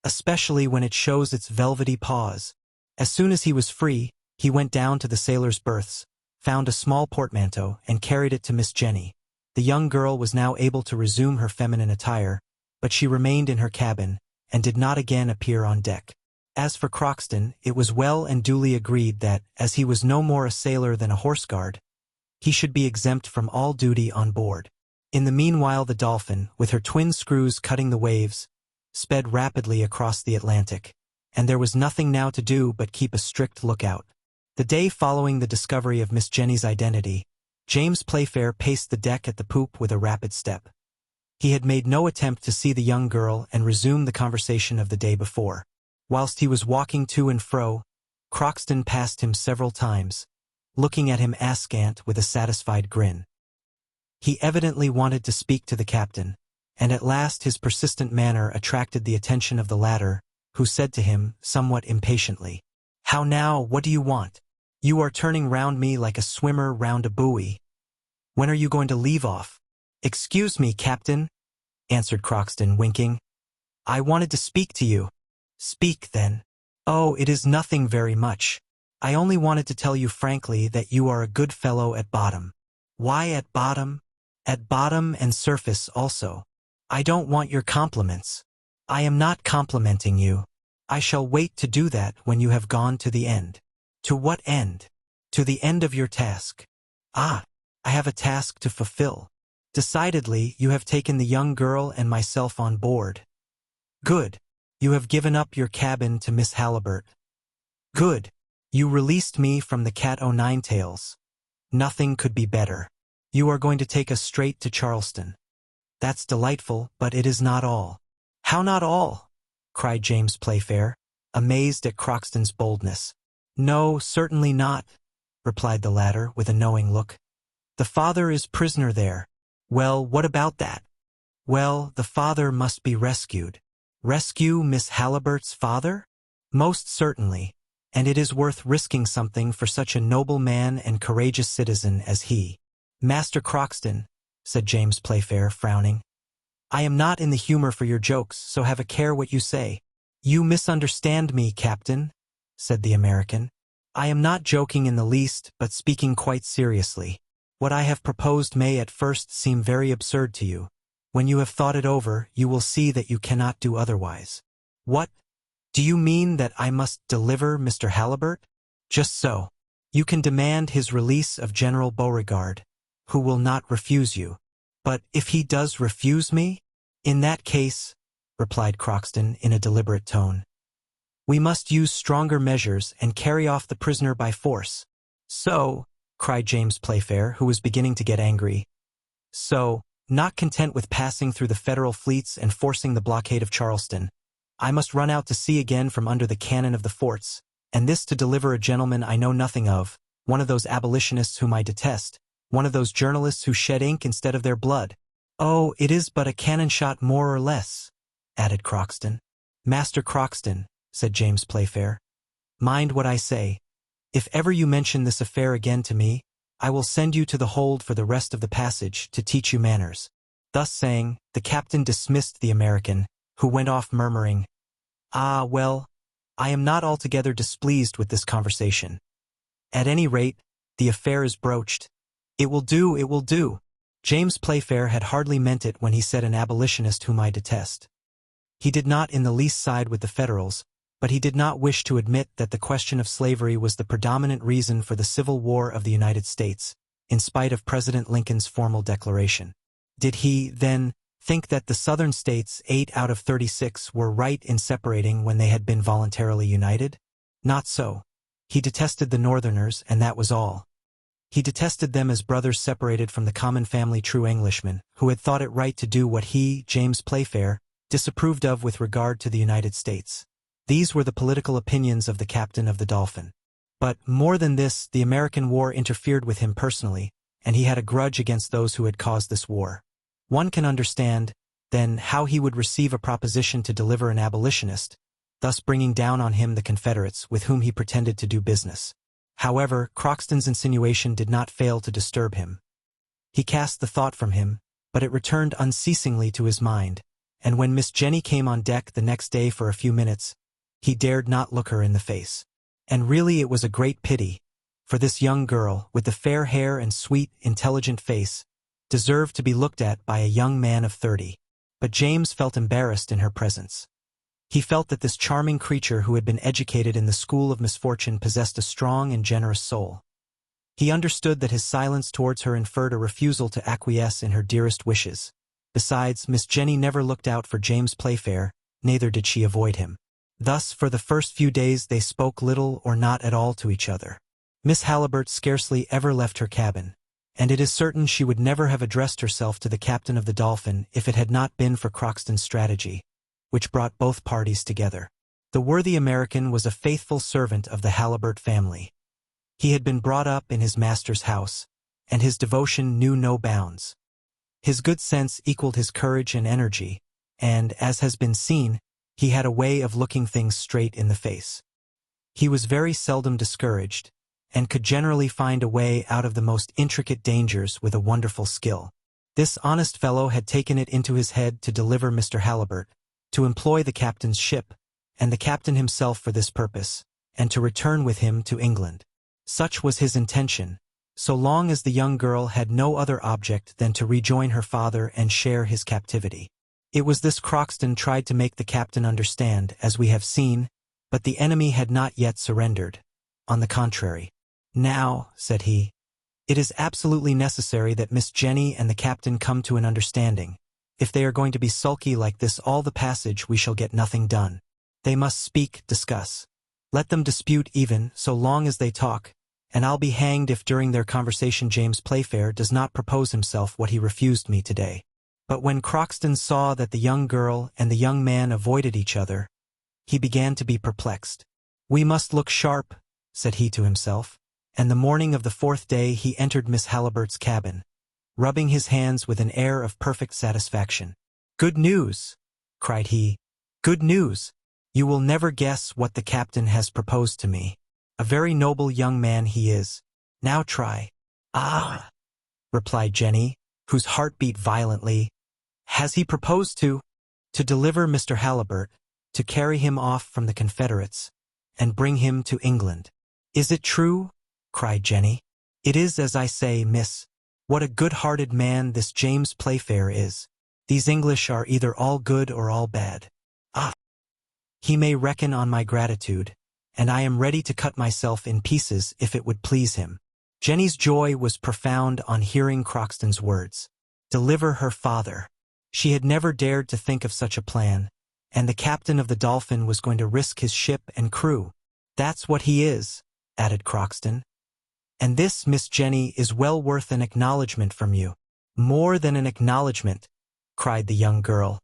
"especially when it shows its velvety paws." As soon as he was free, he went down to the sailors' berths, found a small portmanteau, and carried it to Miss Jenny. The young girl was now able to resume her feminine attire, but she remained in her cabin, and did not again appear on deck. As for Croxton, it was well and duly agreed that, as he was no more a sailor than a horse-guard, he should be exempt from all duty on board. In the meanwhile the Dolphin, with her twin screws cutting the waves, sped rapidly across the Atlantic, and there was nothing now to do but keep a strict lookout. The day following the discovery of Miss Jenny's identity, James Playfair paced the deck at the poop with a rapid step. He had made no attempt to see the young girl and resume the conversation of the day before. Whilst he was walking to and fro, Croxton passed him several times, looking at him askant with a satisfied grin. He evidently wanted to speak to the captain, and at last his persistent manner attracted the attention of the latter, who said to him, somewhat impatiently, "How now, what do you want? You are turning round me like a swimmer round a buoy. When are you going to leave off?" "Excuse me, Captain," answered Croxton, winking. "I wanted to speak to you." "Speak, then." "Oh, it is nothing very much. I only wanted to tell you frankly that you are a good fellow at bottom." "Why at bottom?" "At bottom and surface also." "I don't want your compliments." "I am not complimenting you. I shall wait to do that when you have gone to the end." "To what end?" "To the end of your task." "Ah, I have a task to fulfill." "Decidedly, you have taken the young girl and myself on board." "Good. You have given up your cabin to Miss Halliburtt." "Good. You released me from the cat o' nine tails." "Nothing could be better." "You are going to take us straight to Charleston." "That's delightful, but it is not all." "How not all?" cried James Playfair, amazed at Croxton's boldness. "No, certainly not," replied the latter with a knowing look. "The father is prisoner there." "Well, what about that?" "Well, the father must be rescued." "Rescue Miss Halliburtt's father?" "Most certainly, and it is worth risking something for such a noble man and courageous citizen as he." "Master Croxton," said James Playfair, frowning, "I am not in the humor for your jokes, so have a care what you say." "You misunderstand me, Captain," said the American. "I am not joking in the least, but speaking quite seriously. What I have proposed may at first seem very absurd to you. When you have thought it over, you will see that you cannot do otherwise." "What? Do you mean that I must deliver Mr. Halliburtt?" "Just so. You can demand his release of General Beauregard, who will not refuse you." "But if he does refuse me?" "In that case," replied Croxton in a deliberate tone, "we must use stronger measures and carry off the prisoner by force." "So," cried James Playfair, who was beginning to get angry, "so, not content with passing through the Federal fleets and forcing the blockade of Charleston, I must run out to sea again from under the cannon of the forts, and this to deliver a gentleman I know nothing of, one of those abolitionists whom I detest, one of those journalists who shed ink instead of their blood." "Oh, it is but a cannon shot more or less," added Croxton. "Master Croxton," said James Playfair, "mind what I say. If ever you mention this affair again to me, I will send you to the hold for the rest of the passage to teach you manners." Thus saying, the captain dismissed the American, who went off murmuring, "Ah, well, I am not altogether displeased with this conversation. At any rate, the affair is broached. It will do, it will do." James Playfair had hardly meant it when he said an abolitionist whom I detest. He did not in the least side with the Federals, but he did not wish to admit that the question of slavery was the predominant reason for the Civil War of the United States, in spite of President Lincoln's formal declaration. Did he, then, think that the Southern states, 8 out of 36, were right in separating when they had been voluntarily united? Not so. He detested the Northerners, and that was all. He detested them as brothers separated from the common family true Englishmen, who had thought it right to do what he, James Playfair, disapproved of with regard to the United States. These were the political opinions of the captain of the Dolphin. But, more than this, the American war interfered with him personally, and he had a grudge against those who had caused this war. One can understand, then, how he would receive a proposition to deliver an abolitionist, thus bringing down on him the Confederates with whom he pretended to do business. However, Croxton's insinuation did not fail to disturb him. He cast the thought from him, but it returned unceasingly to his mind, and when Miss Jenny came on deck the next day for a few minutes, he dared not look her in the face. And really it was a great pity, for this young girl, with the fair hair and sweet, intelligent face, deserved to be looked at by a young man of 30. But James felt embarrassed in her presence. He felt that this charming creature who had been educated in the school of misfortune possessed a strong and generous soul. He understood that his silence towards her inferred a refusal to acquiesce in her dearest wishes. Besides, Miss Jenny never looked out for James Playfair, neither did she avoid him. Thus, for the first few days they spoke little or not at all to each other. Miss Halliburtt scarcely ever left her cabin, and it is certain she would never have addressed herself to the captain of the Dolphin if it had not been for Croxton's strategy, which brought both parties together. The worthy American was a faithful servant of the Halliburtt family. He had been brought up in his master's house, and his devotion knew no bounds. His good sense equaled his courage and energy, and, as has been seen, he had a way of looking things straight in the face. He was very seldom discouraged, and could generally find a way out of the most intricate dangers with a wonderful skill. This honest fellow had taken it into his head to deliver Mr. Halliburtt, to employ the captain's ship, and the captain himself for this purpose, and to return with him to England. Such was his intention, so long as the young girl had no other object than to rejoin her father and share his captivity. It was this Croxton tried to make the captain understand, as we have seen, but the enemy had not yet surrendered. On the contrary. "Now," said he, "it is absolutely necessary that Miss Jenny and the captain come to an understanding. If they are going to be sulky like this all the passage, we shall get nothing done. They must speak, discuss. Let them dispute even, so long as they talk, and I'll be hanged if during their conversation James Playfair does not propose himself what he refused me today." But when Croxton saw that the young girl and the young man avoided each other, he began to be perplexed. "We must look sharp," said he to himself, and the morning of the 4th day he entered Miss Halliburtt's cabin, rubbing his hands with an air of perfect satisfaction. "Good news!" cried he. "Good news! You will never guess what the captain has proposed to me. A very noble young man he is. Now try." "Ah," replied Jenny, whose heart beat violently. "Has he proposed to deliver Mr. Halliburtt, to carry him off from the Confederates, and bring him to England?" "Is it true?" cried Jenny. "It is as I say, miss. What a good-hearted man this James Playfair is. These English are either all good or all bad. Ah! He may reckon on my gratitude, and I am ready to cut myself in pieces if it would please him." Jenny's joy was profound on hearing Crockston's words. Deliver her father. She had never dared to think of such a plan, and the captain of the Dolphin was going to risk his ship and crew. "That's what he is," added Crockston. "And this, Miss Jenny, is well worth an acknowledgment from you." "More than an acknowledgment," cried the young girl.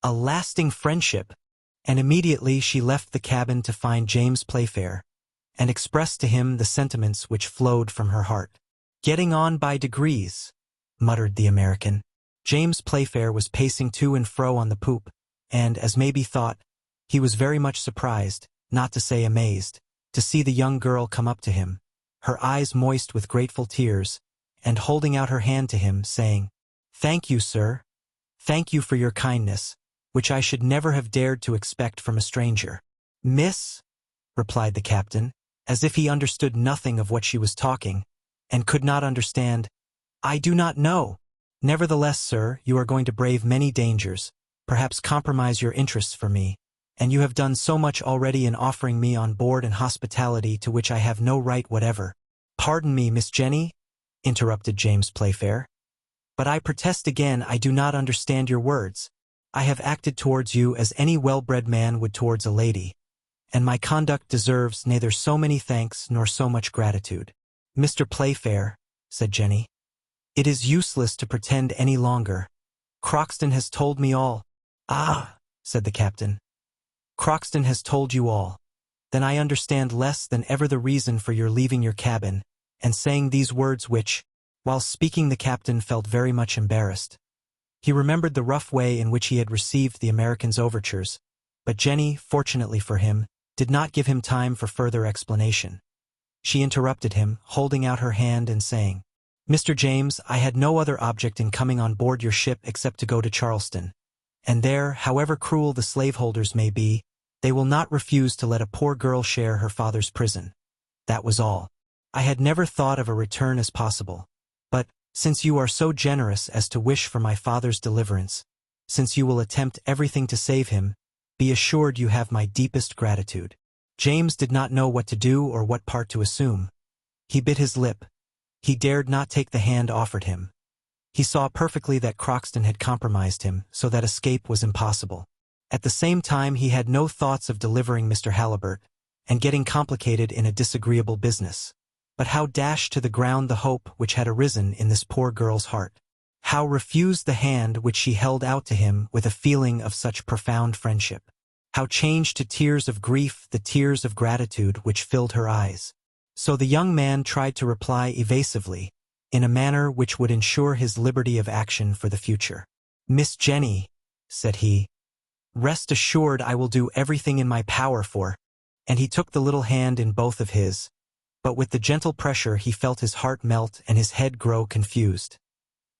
"A lasting friendship." And immediately she left the cabin to find James Playfair, and expressed to him the sentiments which flowed from her heart. "Getting on by degrees," muttered the American. James Playfair was pacing to and fro on the poop, and, as may be thought, he was very much surprised, not to say amazed, to see the young girl come up to him, her eyes moist with grateful tears, and holding out her hand to him, saying, "Thank you, sir. Thank you for your kindness, which I should never have dared to expect from a stranger." "Miss," replied the captain, as if he understood nothing of what she was talking, and could not understand, "I do not know. Nevertheless, sir, you are going to brave many dangers, perhaps compromise your interests for me, and you have done so much already in offering me on board an hospitality to which I have no right whatever." "Pardon me, Miss Jenny," interrupted James Playfair, "but I protest again I do not understand your words. I have acted towards you as any well-bred man would towards a lady, and my conduct deserves neither so many thanks nor so much gratitude." "Mr. Playfair," said Jenny, "it is useless to pretend any longer. Crockston has told me all." "Ah," said the captain. "Crockston has told you all. Then I understand less than ever the reason for your leaving your cabin, and saying these words which," while speaking the captain felt very much embarrassed. He remembered the rough way in which he had received the American's overtures, but Jenny, fortunately for him, did not give him time for further explanation. She interrupted him, holding out her hand and saying, "Mr. James, I had no other object in coming on board your ship except to go to Charleston, and there, however cruel the slaveholders may be, they will not refuse to let a poor girl share her father's prison. That was all. I had never thought of a return as possible. But, since you are so generous as to wish for my father's deliverance, since you will attempt everything to save him, be assured you have my deepest gratitude." James did not know what to do or what part to assume. He bit his lip. He dared not take the hand offered him. He saw perfectly that Crockston had compromised him, so that escape was impossible. At the same time he had no thoughts of delivering Mr. Halliburtt, and getting complicated in a disagreeable business. But how dash to the ground the hope which had arisen in this poor girl's heart? How refuse the hand which she held out to him with a feeling of such profound friendship? How change to tears of grief the tears of gratitude which filled her eyes? So the young man tried to reply evasively, in a manner which would ensure his liberty of action for the future. "Miss Jenny," said he, "rest assured I will do everything in my power for—" and he took the little hand in both of his, but with the gentle pressure he felt his heart melt and his head grow confused.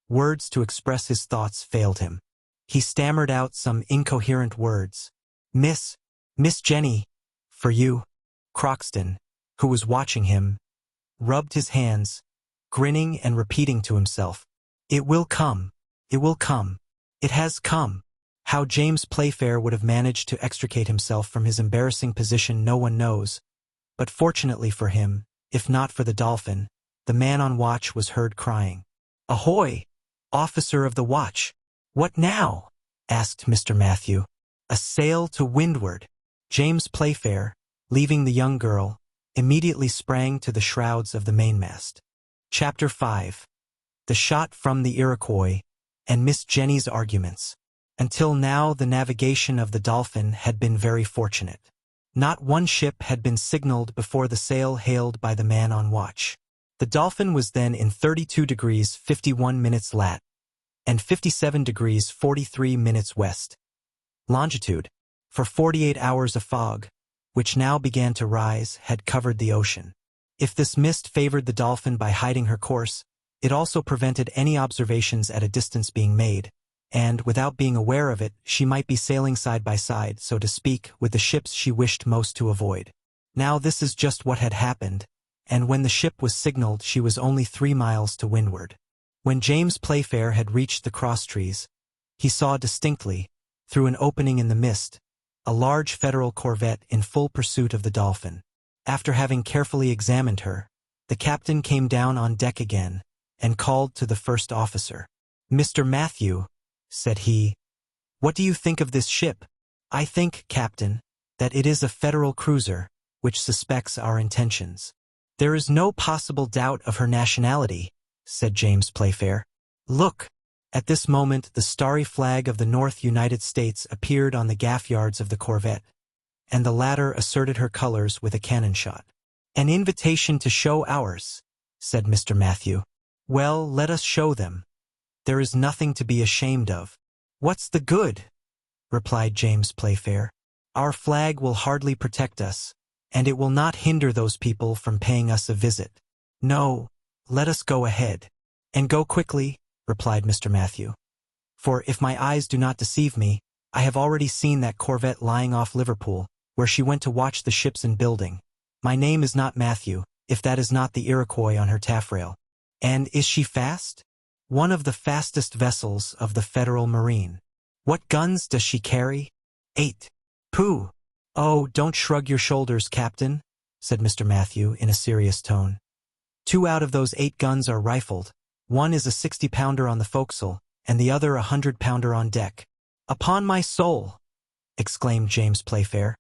Words to express his thoughts failed him. He stammered out some incoherent words. Miss Jenny, for you." Crockston, who was watching him, rubbed his hands, grinning and repeating to himself, "It will come, it will come, it has come." How James Playfair would have managed to extricate himself from his embarrassing position no one knows, but fortunately for him, if not for the Dolphin, the man on watch was heard crying, "Ahoy, officer of the watch!" "What now?" asked Mr. Matthew. "A sail to windward." James Playfair, leaving the young girl, immediately sprang to the shrouds of the mainmast. Chapter 5. The Shot from the Iroquois, and Miss Jenny's Arguments. Until now the navigation of the Dolphin had been very fortunate. Not one ship had been signaled before the sail hailed by the man on watch. The Dolphin was then in 32 degrees 51 minutes lat. and 57 degrees 43 minutes west longitude. For 48 hours a fog, which now began to rise, had covered the ocean. If this mist favored the Dolphin by hiding her course, it also prevented any observations at a distance being made, and, without being aware of it, she might be sailing side by side, so to speak, with the ships she wished most to avoid. Now this is just what had happened, and when the ship was signaled she was only 3 miles to windward. When James Playfair had reached the crosstrees, he saw distinctly, through an opening in the mist, a large Federal corvette in full pursuit of the Dolphin. After having carefully examined her, the captain came down on deck again and called to the first officer. "Mr. Matthew," said he, "what do you think of this ship?" "I think, Captain, that it is a Federal cruiser, which suspects our intentions." "There is no possible doubt of her nationality," said James Playfair. "Look!" At this moment the starry flag of the North United States appeared on the gaff yards of the corvette, and the latter asserted her colors with a cannon shot. "An invitation to show ours," said Mr. Matthew. "Well, let us show them. There is nothing to be ashamed of." "What's the good?" replied James Playfair. "Our flag will hardly protect us, and it will not hinder those people from paying us a visit. No, let us go ahead." "And go quickly," replied Mr. Matthew. "For, if my eyes do not deceive me, I have already seen that corvette lying off Liverpool, where she went to watch the ships in building. My name is not Matthew, if that is not the Iroquois on her taffrail." "And is she fast?" "One of the fastest vessels of the Federal Marine." "What guns does she carry?" "8. "Pooh! Oh, don't shrug your shoulders, Captain," said Mr. Matthew in a serious tone. "2 out of those 8 guns are rifled. One is a 60-pounder on the forecastle, and the other a 100-pounder on deck." "Upon my soul!" exclaimed James Playfair.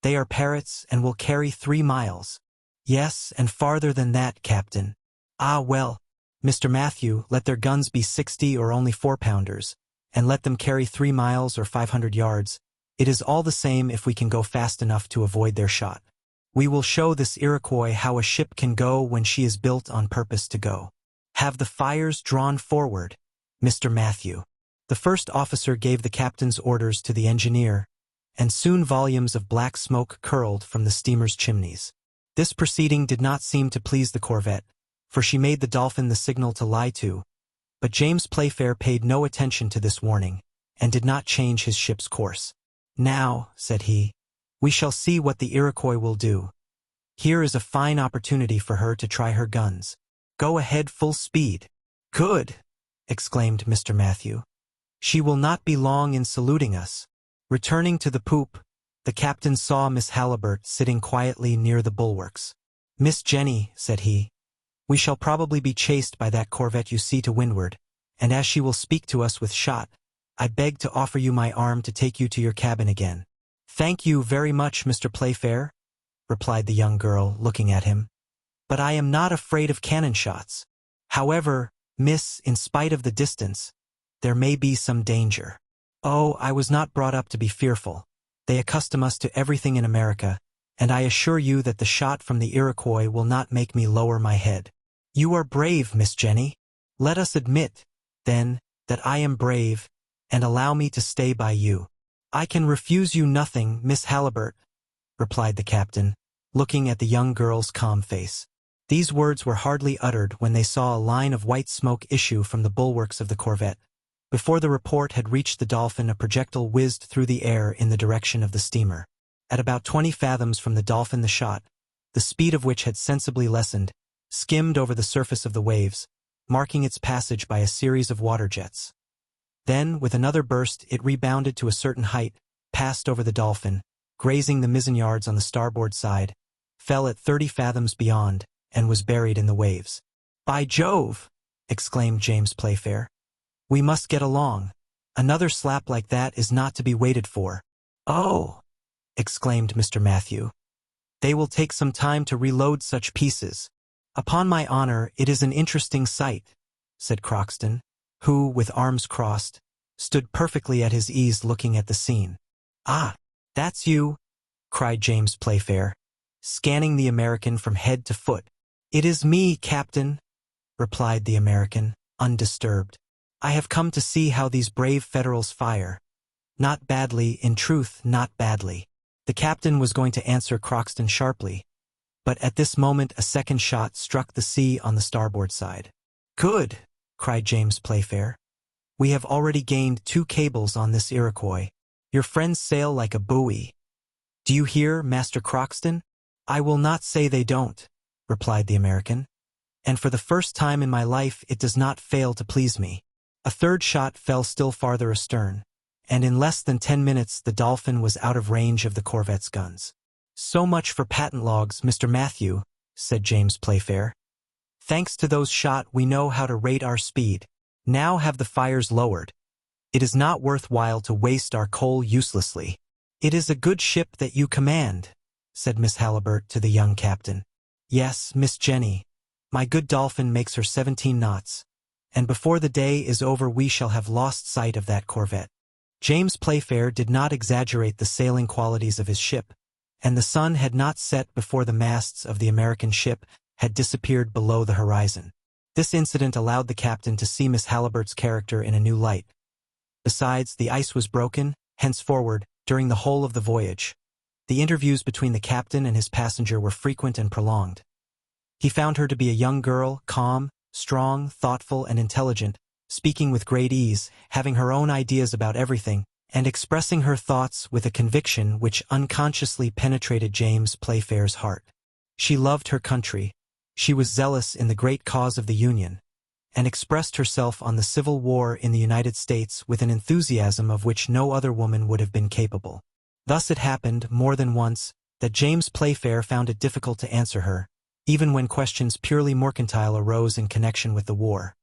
"They are Parrots and will carry 3 miles. "Yes, and farther than that, Captain." "Ah, well, Mr. Matthew, let their guns be 60 or only 4-pounders, and let them carry 3 miles or 500 yards. It is all the same if we can go fast enough to avoid their shot. We will show this Iroquois how a ship can go when she is built on purpose to go. Have the fires drawn forward, Mr. Matthew." The first officer gave the captain's orders to the engineer, and soon volumes of black smoke curled from the steamer's chimneys. This proceeding did not seem to please the corvette, for she made the Dolphin the signal to lie to, but James Playfair paid no attention to this warning, and did not change his ship's course. "Now," said he, "we shall see what the Iroquois will do. Here is a fine opportunity for her to try her guns. Go ahead full speed." "Good!" exclaimed Mr. Matthew. "She will not be long in saluting us." Returning to the poop, the captain saw Miss Halliburtt sitting quietly near the bulwarks. "Miss Jenny," said he, "we shall probably be chased by that corvette you see to windward, and as she will speak to us with shot, I beg to offer you my arm to take you to your cabin again." "Thank you very much, Mr. Playfair," replied the young girl, looking at him. "But I am not afraid of cannon shots. However, miss, in spite of the distance, there may be some danger." "Oh, I was not brought up to be fearful. They accustom us to everything in America, and I assure you that the shot from the Iroquois will not make me lower my head." "You are brave, Miss Jenny." "Let us admit, then, that I am brave, and allow me to stay by you." "I can refuse you nothing, Miss Halliburtt," replied the captain, looking at the young girl's calm face. These words were hardly uttered when they saw a line of white smoke issue from the bulwarks of the corvette. Before the report had reached the Dolphin, a projectile whizzed through the air in the direction of the steamer. At about 20 fathoms from the Dolphin the shot, the speed of which had sensibly lessened, skimmed over the surface of the waves, marking its passage by a series of water jets. Then, with another burst, it rebounded to a certain height, passed over the Dolphin, grazing the mizzen-yards on the starboard side, fell at 30 fathoms beyond, and was buried in the waves. "By Jove!" exclaimed James Playfair. "We must get along. Another slap like that is not to be waited for." "Oh!" exclaimed Mr. Matthew. "They will take some time to reload such pieces." "Upon my honor, it is an interesting sight," said Crockston, who, with arms crossed, stood perfectly at his ease looking at the scene. "Ah, that's you!" cried James Playfair, scanning the American from head to foot. "It is me, Captain," replied the American, undisturbed. "I have come to see how these brave Federals fire. Not badly, in truth, not badly." The captain was going to answer Crockston sharply, but at this moment a second shot struck the sea on the starboard side. "Good!" cried James Playfair. "We have already gained 2 cables on this Iroquois. Your friends sail like a buoy. Do you hear, Master Crockston?" "I will not say they don't," replied the American, "and for the first time in my life it does not fail to please me." A third shot fell still farther astern, and in less than 10 minutes the Dolphin was out of range of the corvette's guns. "So much for patent logs, Mr. Matthew," said James Playfair. "Thanks to those shot we know how to rate our speed. Now have the fires lowered. It is not worth while to waste our coal uselessly." "It is a good ship that you command," said Miss Halliburtt to the young captain. "Yes, Miss Jenny. My good Dolphin makes her 17 knots, and before the day is over we shall have lost sight of that corvette." James Playfair did not exaggerate the sailing qualities of his ship, and the sun had not set before the masts of the American ship had disappeared below the horizon. This incident allowed the captain to see Miss Halliburtt's character in a new light. Besides, the ice was broken, henceforward, during the whole of the voyage. The interviews between the captain and his passenger were frequent and prolonged. He found her to be a young girl, calm, strong, thoughtful, and intelligent, speaking with great ease, having her own ideas about everything, and expressing her thoughts with a conviction which unconsciously penetrated James Playfair's heart. She loved her country. She was zealous in the great cause of the Union, and expressed herself on the Civil War in the United States with an enthusiasm of which no other woman would have been capable. Thus it happened, more than once, that James Playfair found it difficult to answer her, even when questions purely mercantile arose in connection with the war.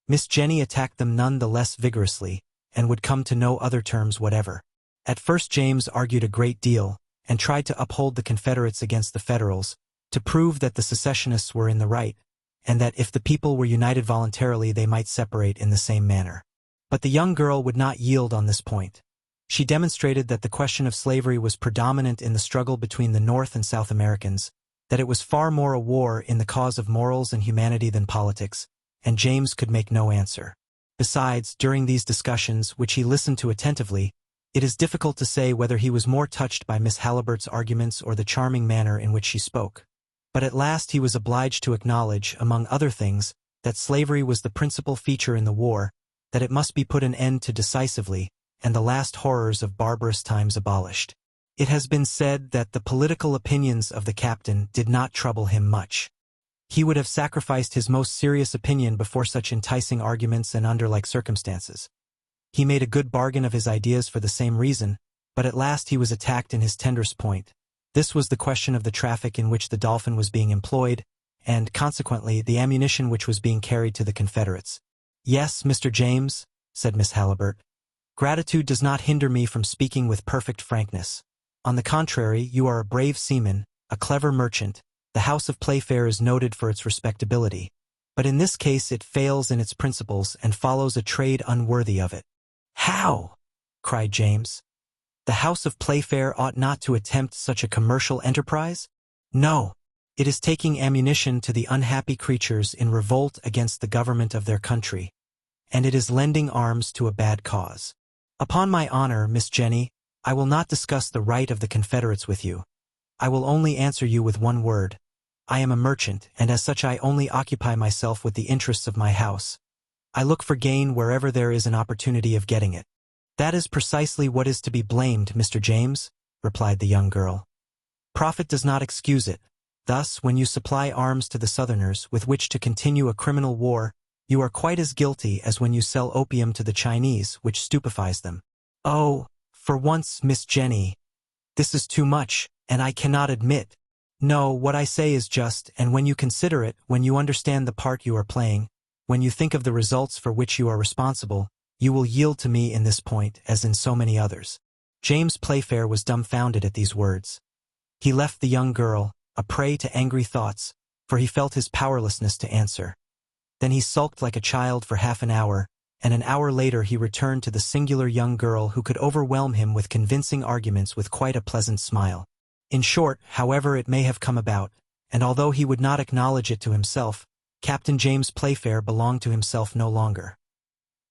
Miss Jenny attacked them none the less vigorously, and would come to no other terms whatever. At first James argued a great deal, and tried to uphold the Confederates against the Federals, to prove that the secessionists were in the right, and that if the people were united voluntarily they might separate in the same manner. But the young girl would not yield on this point. She demonstrated that the question of slavery was predominant in the struggle between the North and South Americans, that it was far more a war in the cause of morals and humanity than politics, and James could make no answer. Besides, during these discussions, which he listened to attentively, it is difficult to say whether he was more touched by Miss Halliburtt's arguments or the charming manner in which she spoke. But at last he was obliged to acknowledge, among other things, that slavery was the principal feature in the war, that it must be put an end to decisively, and the last horrors of barbarous times abolished. It has been said that the political opinions of the captain did not trouble him much. He would have sacrificed his most serious opinion before such enticing arguments and under like circumstances. He made a good bargain of his ideas for the same reason, but at last he was attacked in his tenderest point. This was the question of the traffic in which the Dolphin was being employed, and, consequently, the ammunition which was being carried to the Confederates. "Yes, Mr. James," said Miss Halliburtt, "gratitude does not hinder me from speaking with perfect frankness. On the contrary, you are a brave seaman, a clever merchant. The house of Playfair is noted for its respectability, but in this case it fails in its principles and follows a trade unworthy of it." "How?" cried James. "The house of Playfair ought not to attempt such a commercial enterprise? No. It is taking ammunition to the unhappy creatures in revolt against the government of their country, and it is lending arms to a bad cause. Upon my honor, Miss Jenny, I will not discuss the right of the Confederates with you. I will only answer you with one word. I am a merchant, and as such I only occupy myself with the interests of my house. I look for gain wherever there is an opportunity of getting it." "That is precisely what is to be blamed, Mr. James," replied the young girl. "Profit does not excuse it. Thus, when you supply arms to the Southerners with which to continue a criminal war, you are quite as guilty as when you sell opium to the Chinese, which stupefies them." "Oh, for once, Miss Jenny, this is too much, and I cannot admit. No, what I say is just, and when you consider it, when you understand the part you are playing, when you think of the results for which you are responsible, you will yield to me in this point, as in so many others." James Playfair was dumbfounded at these words. He left the young girl, a prey to angry thoughts, for he felt his powerlessness to answer. Then he sulked like a child for half an hour, and an hour later he returned to the singular young girl who could overwhelm him with convincing arguments with quite a pleasant smile. In short, however it may have come about, and although he would not acknowledge it to himself, Captain James Playfair belonged to himself no longer.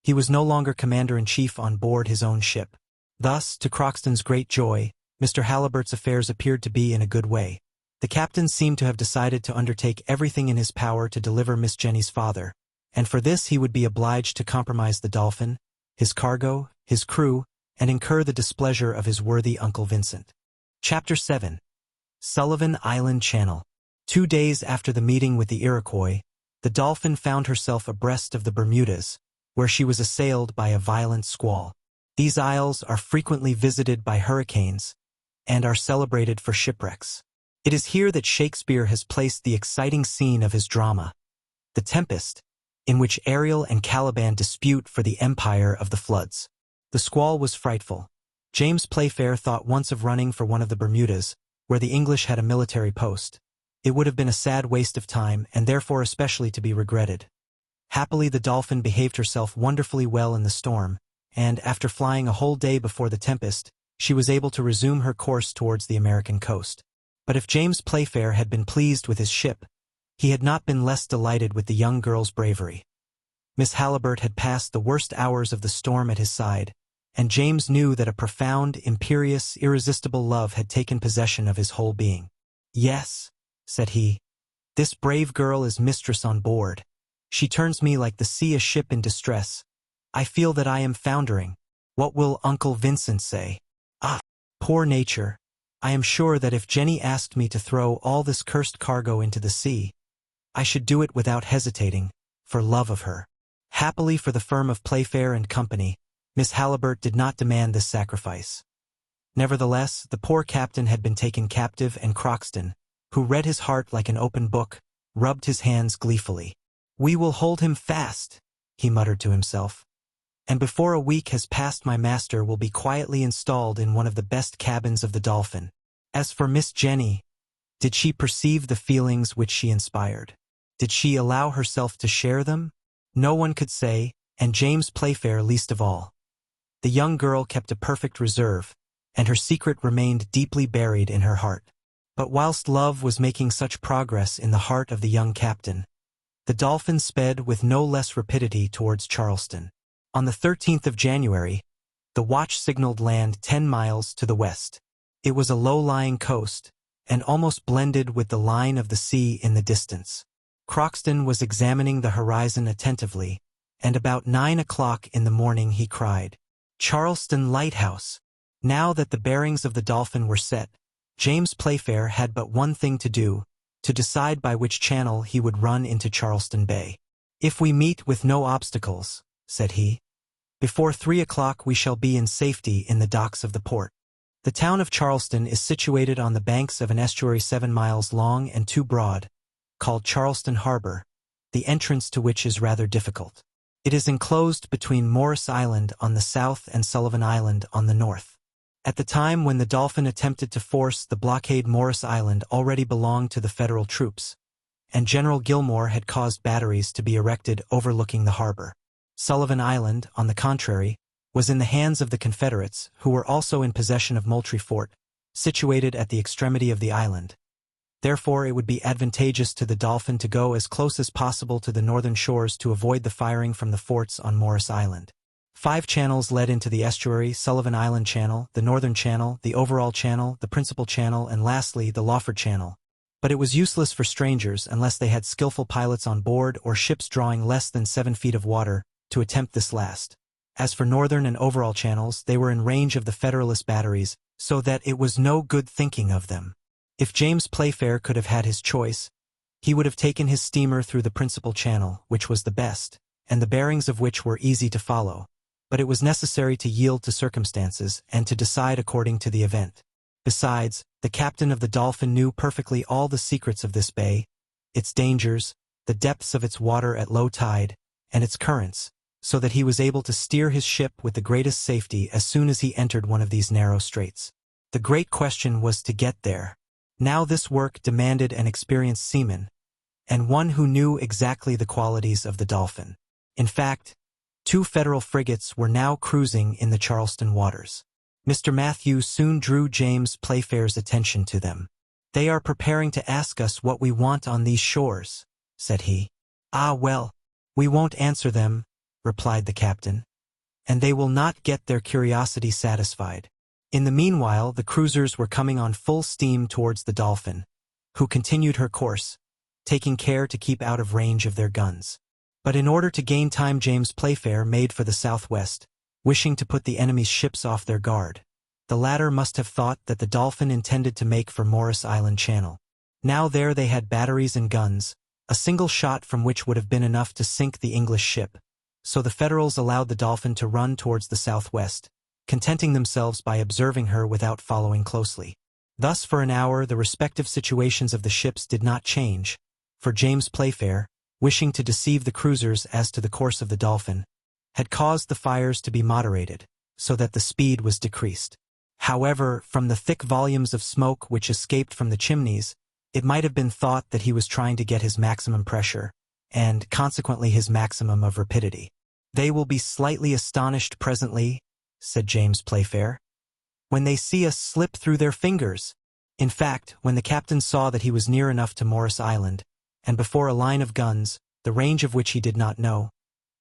He was no longer commander-in-chief on board his own ship. Thus, to Crockston's great joy, Mr. Halliburtt's affairs appeared to be in a good way. The captain seemed to have decided to undertake everything in his power to deliver Miss Jenny's father, and for this he would be obliged to compromise the Dolphin, his cargo, his crew, and incur the displeasure of his worthy Uncle Vincent. Chapter 7. Sullivan Island Channel. 2 days after the meeting with the Iroquois, the Dolphin found herself abreast of the Bermudas, where she was assailed by a violent squall. These isles are frequently visited by hurricanes, and are celebrated for shipwrecks. It is here that Shakespeare has placed the exciting scene of his drama, The Tempest, in which Ariel and Caliban dispute for the empire of the floods. The squall was frightful. James Playfair thought once of running for one of the Bermudas, where the English had a military post. It would have been a sad waste of time, and therefore especially to be regretted. Happily the Dolphin behaved herself wonderfully well in the storm, and, after flying a whole day before the tempest, she was able to resume her course towards the American coast. But if James Playfair had been pleased with his ship, he had not been less delighted with the young girl's bravery. Miss Halliburtt had passed the worst hours of the storm at his side, and James knew that a profound, imperious, irresistible love had taken possession of his whole being. "Yes," said he, "this brave girl is mistress on board. She turns me like the sea a ship in distress. I feel that I am foundering. What will Uncle Vincent say? Ah, poor nature! I am sure that if Jenny asked me to throw all this cursed cargo into the sea, I should do it without hesitating, for love of her." Happily for the firm of Playfair and Company, Miss Halliburtt did not demand this sacrifice. Nevertheless, the poor captain had been taken captive, and Crockston, who read his heart like an open book, rubbed his hands gleefully. "We will hold him fast," he muttered to himself, "and before a week has passed my master will be quietly installed in one of the best cabins of the Dolphin." As for Miss Jenny, did she perceive the feelings which she inspired? Did she allow herself to share them? No one could say, and James Playfair least of all. The young girl kept a perfect reserve, and her secret remained deeply buried in her heart. But whilst love was making such progress in the heart of the young captain, the Dolphin sped with no less rapidity towards Charleston. On the 13th of January, the watch signaled land 10 miles to the west. It was a low-lying coast, and almost blended with the line of the sea in the distance. Crockston was examining the horizon attentively, and about 9 o'clock in the morning he cried, "Charleston Lighthouse!" Now that the bearings of the Dolphin were set, James Playfair had but one thing to do, to decide by which channel he would run into Charleston Bay. "If we meet with no obstacles," said he, "before 3 o'clock we shall be in safety in the docks of the port." The town of Charleston is situated on the banks of an estuary 7 miles long and 2 broad, called Charleston Harbor, the entrance to which is rather difficult. It is enclosed between Morris Island on the south and Sullivan Island on the north. At the time when the Dolphin attempted to force the blockade, Morris Island already belonged to the Federal troops, and General Gillmore had caused batteries to be erected overlooking the harbor. Sullivan Island, on the contrary, was in the hands of the Confederates, who were also in possession of Moultrie Fort, situated at the extremity of the island. Therefore it would be advantageous to the Dolphin to go as close as possible to the northern shores to avoid the firing from the forts on Morris Island. 5 channels led into the estuary: Sullivan Island Channel, the Northern Channel, the Overall Channel, the Principal Channel, and lastly the Lawford Channel. But it was useless for strangers, unless they had skillful pilots on board or ships drawing less than 7 feet of water, to attempt this last. As for Northern and Overall Channels, they were in range of the Federalist batteries, so that it was no good thinking of them. If James Playfair could have had his choice, he would have taken his steamer through the Principal Channel, which was the best, and the bearings of which were easy to follow. But it was necessary to yield to circumstances and to decide according to the event. Besides, the captain of the Dolphin knew perfectly all the secrets of this bay, its dangers, the depths of its water at low tide, and its currents, so that he was able to steer his ship with the greatest safety as soon as he entered one of these narrow straits. The great question was to get there. Now this work demanded an experienced seaman, and one who knew exactly the qualities of the Dolphin. In fact, 2 Federal frigates were now cruising in the Charleston waters. Mr. Matthew soon drew James Playfair's attention to them. "They are preparing to ask us what we want on these shores," said he. "Ah, well, we won't answer them," replied the captain, "and they will not get their curiosity satisfied." In the meanwhile, the cruisers were coming on full steam towards the Dolphin, who continued her course, taking care to keep out of range of their guns. But in order to gain time, James Playfair made for the southwest, wishing to put the enemy's ships off their guard. The latter must have thought that the Dolphin intended to make for Morris Island Channel. Now there they had batteries and guns, a single shot from which would have been enough to sink the English ship, so the Federals allowed the Dolphin to run towards the southwest, contenting themselves by observing her without following closely. Thus for an hour the respective situations of the ships did not change, for James Playfair, wishing to deceive the cruisers as to the course of the Dolphin, had caused the fires to be moderated, so that the speed was decreased. However, from the thick volumes of smoke which escaped from the chimneys, it might have been thought that he was trying to get his maximum pressure, and consequently his maximum of rapidity. "They will be slightly astonished presently," said James Playfair, "when they see us slip through their fingers." In fact, when the captain saw that he was near enough to Morris Island, and before a line of guns, the range of which he did not know,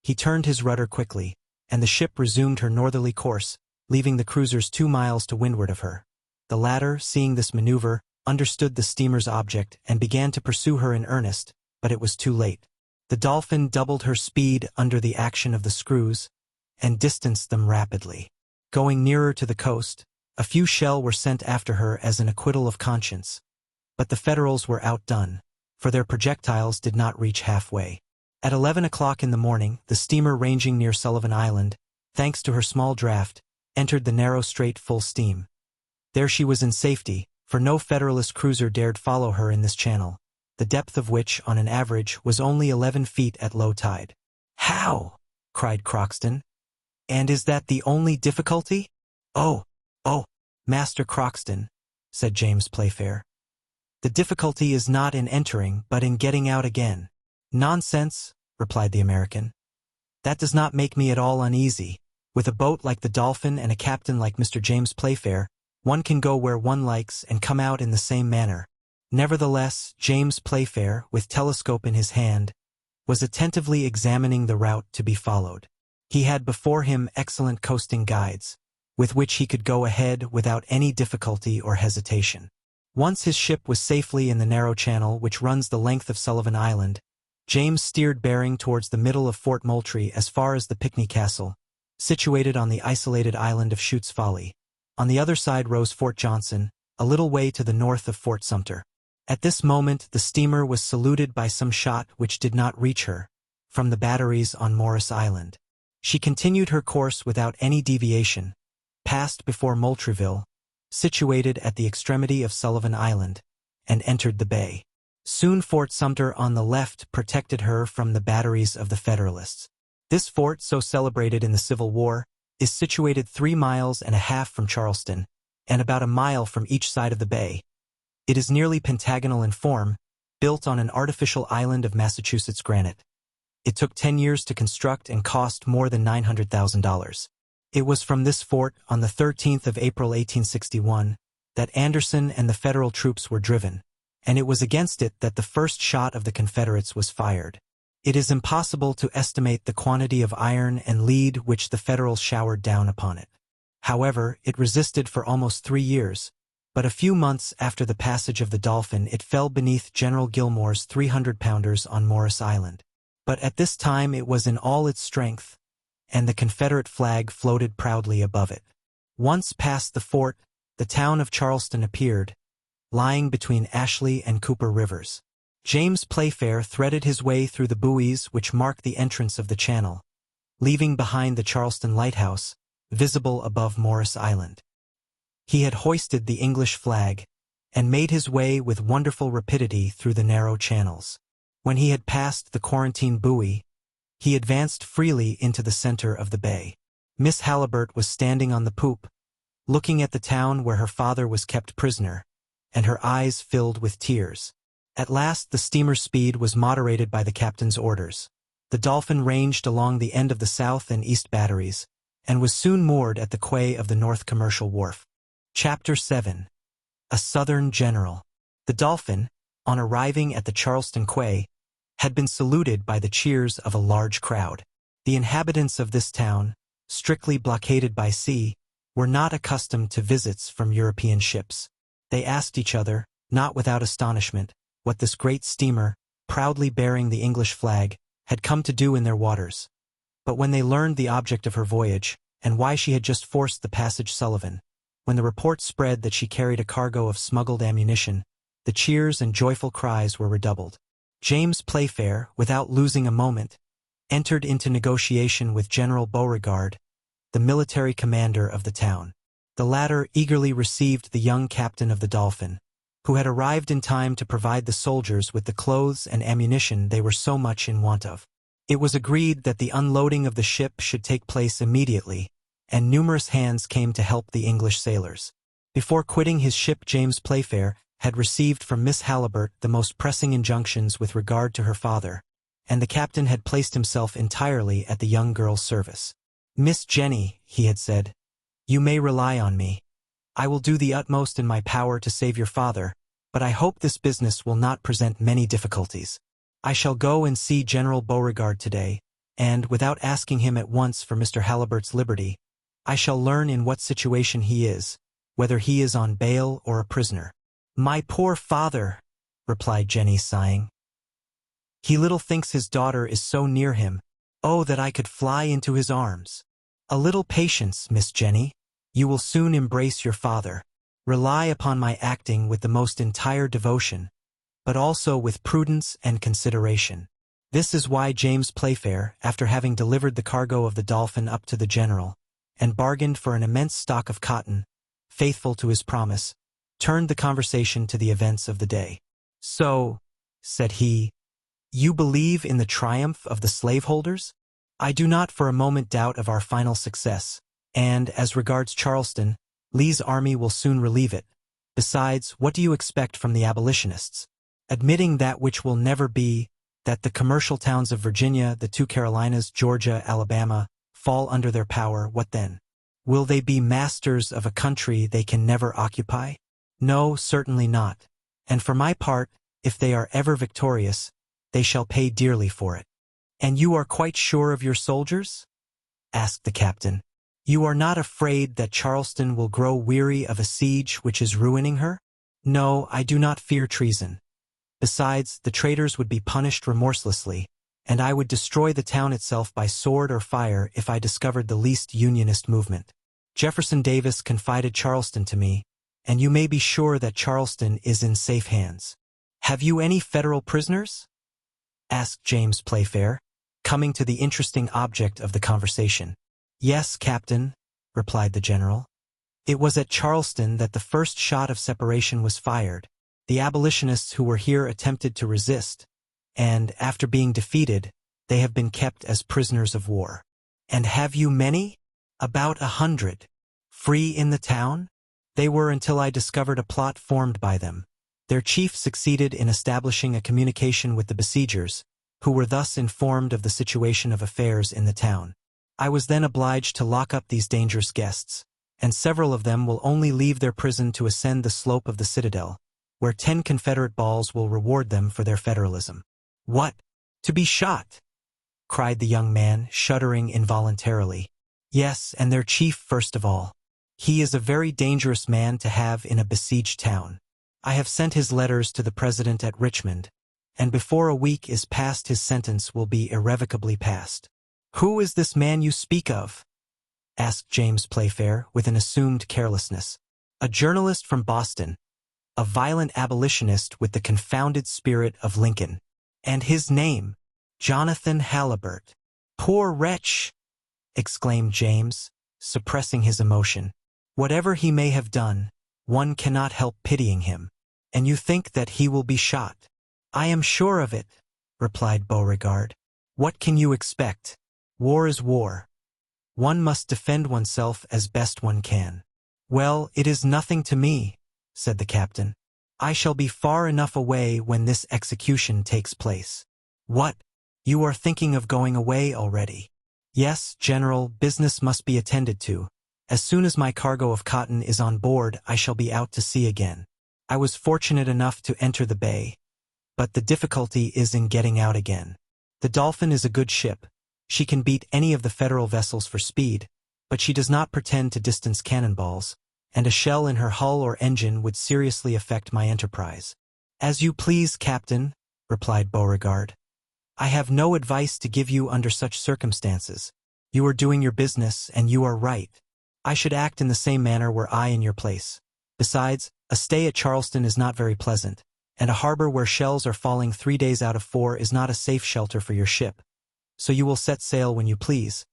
he turned his rudder quickly, and the ship resumed her northerly course, leaving the cruisers 2 miles to windward of her. The latter, seeing this maneuver, understood the steamer's object and began to pursue her in earnest, but it was too late. The Dolphin doubled her speed under the action of the screws, and distanced them rapidly. Going nearer to the coast, a few shell were sent after her as an acquittal of conscience, but the Federals were outdone, for their projectiles did not reach halfway. At 11 o'clock in the morning, the steamer ranging near Sullivan Island, thanks to her small draft, entered the narrow strait full steam. There she was in safety, for no Federalist cruiser dared follow her in this channel, the depth of which, on an average, was only 11 feet at low tide. "How?" cried Croxton. "And is that the only difficulty?" Oh, Master Croxton," said James Playfair. "The difficulty is not in entering, but in getting out again." "Nonsense," replied the American. "That does not make me at all uneasy. With a boat like the Dolphin and a captain like Mr. James Playfair, one can go where one likes and come out in the same manner." Nevertheless, James Playfair, with telescope in his hand, was attentively examining the route to be followed. He had before him excellent coasting guides, with which he could go ahead without any difficulty or hesitation. Once his ship was safely in the narrow channel which runs the length of Sullivan Island, James steered bearing towards the middle of Fort Moultrie as far as the Pinckney Castle, situated on the isolated island of Shute's Folly. On the other side rose Fort Johnson, a little way to the north of Fort Sumter. At this moment the steamer was saluted by some shot which did not reach her, from the batteries on Morris Island. She continued her course without any deviation, passed before Moultrieville, situated at the extremity of Sullivan Island, and entered the bay. Soon Fort Sumter on the left protected her from the batteries of the Federalists. This fort, so celebrated in the Civil War, is situated 3.5 miles from Charleston, and about a mile from each side of the bay. It is nearly pentagonal in form, built on an artificial island of Massachusetts granite. It took 10 years to construct and cost more than $900,000. It was from this fort, on the 13th of April 1861, that Anderson and the Federal troops were driven, and it was against it that the first shot of the Confederates was fired. It is impossible to estimate the quantity of iron and lead which the Federals showered down upon it. However, it resisted for almost 3 years, but a few months after the passage of the Dolphin it fell beneath General Gillmore's 300-pounders on Morris Island. But at this time it was in all its strength, and the Confederate flag floated proudly above it. Once past the fort, the town of Charleston appeared, lying between Ashley and Cooper rivers. James Playfair threaded his way through the buoys which mark the entrance of the channel, leaving behind the Charleston lighthouse, visible above Morris Island. He had hoisted the English flag, and made his way with wonderful rapidity through the narrow channels. When he had passed the quarantine buoy, he advanced freely into the center of the bay. Miss Halliburtt was standing on the poop, looking at the town where her father was kept prisoner, and her eyes filled with tears. At last the steamer's speed was moderated by the captain's orders. The Dolphin ranged along the end of the south and east batteries, and was soon moored at the quay of the North Commercial Wharf. Chapter 7. A Southern General. The Dolphin, on arriving at the Charleston quay, had been saluted by the cheers of a large crowd. The inhabitants of this town, strictly blockaded by sea, were not accustomed to visits from European ships. They asked each other, not without astonishment, what this great steamer, proudly bearing the English flag, had come to do in their waters. But when they learned the object of her voyage, and why she had just forced the passage Sullivan, when the report spread that she carried a cargo of smuggled ammunition, the cheers and joyful cries were redoubled. James Playfair, without losing a moment, entered into negotiation with General Beauregard, the military commander of the town. The latter eagerly received the young captain of the Dolphin, who had arrived in time to provide the soldiers with the clothes and ammunition they were so much in want of. It was agreed that the unloading of the ship should take place immediately, and numerous hands came to help the English sailors. Before quitting his ship, James Playfair had received from Miss Halliburtt the most pressing injunctions with regard to her father, and the captain had placed himself entirely at the young girl's service. "Miss Jenny," he had said, "you may rely on me. I will do the utmost in my power to save your father, but I hope this business will not present many difficulties. I shall go and see General Beauregard today, and, without asking him at once for Mr. Halliburtt's liberty, I shall learn in what situation he is, whether he is on bail or a prisoner." "My poor father," replied Jenny, sighing. "He little thinks his daughter is so near him. Oh, that I could fly into his arms. A little patience, Miss Jenny. You will soon embrace your father. Rely upon my acting with the most entire devotion, but also with prudence and consideration." This is why James Playfair, after having delivered the cargo of the Dolphin up to the general, and bargained for an immense stock of cotton, faithful to his promise, turned the conversation to the events of the day. "So," said he, "you believe in the triumph of the slaveholders? I do not for a moment doubt of our final success, and, as regards Charleston, Lee's army will soon relieve it. Besides, what do you expect from the abolitionists? Admitting that which will never be, that the commercial towns of Virginia, the two Carolinas, Georgia, Alabama, fall under their power, what then? Will they be masters of a country they can never occupy? No, certainly not. And for my part, if they are ever victorious, they shall pay dearly for it." "And you are quite sure of your soldiers?" asked the captain. "You are not afraid that Charleston will grow weary of a siege which is ruining her?" "No, I do not fear treason. Besides, the traitors would be punished remorselessly, and I would destroy the town itself by sword or fire if I discovered the least Unionist movement. Jefferson Davis confided Charleston to me, and you may be sure that Charleston is in safe hands." "Have you any federal prisoners?" asked James Playfair, coming to the interesting object of the conversation. "Yes, Captain," replied the general. "It was at Charleston that the first shot of separation was fired. The abolitionists who were here attempted to resist, and, after being defeated, they have been kept as prisoners of war." "And have you many?" "About 100. "Free in the town?" "They were until I discovered a plot formed by them. Their chief succeeded in establishing a communication with the besiegers, who were thus informed of the situation of affairs in the town. I was then obliged to lock up these dangerous guests, and several of them will only leave their prison to ascend the slope of the citadel, where 10 Confederate balls will reward them for their federalism." "What? To be shot?" cried the young man, shuddering involuntarily. "Yes, and their chief first of all. He is a very dangerous man to have in a besieged town. I have sent his letters to the President at Richmond, and before a week is past his sentence will be irrevocably passed." "Who is this man you speak of?" asked James Playfair with an assumed carelessness. "A journalist from Boston, a violent abolitionist with the confounded spirit of Lincoln. And his name, Jonathan Halliburtt." "Poor wretch!" exclaimed James, suppressing his emotion. "Whatever he may have done, one cannot help pitying him. And you think that he will be shot?" "I am sure of it," replied Beauregard. "What can you expect? War is war. One must defend oneself as best one can." "Well, it is nothing to me," said the captain. "I shall be far enough away when this execution takes place." "What? You are thinking of going away already?" Yes, General, business must be attended to. As soon as my cargo of cotton is on board, I shall be out to sea again. I was fortunate enough to enter the bay, but the difficulty is in getting out again. The Dolphin is a good ship. She can beat any of the Federal vessels for speed, but she does not pretend to distance cannonballs, and a shell in her hull or engine would seriously affect my enterprise. As you please, Captain, replied Beauregard. I have no advice to give you under such circumstances. You are doing your business, and you are right. I should act in the same manner were I in your place. Besides, a stay at Charleston is not very pleasant, and a harbor where shells are falling 3 days out of 4 is not a safe shelter for your ship. So you will set sail when you please.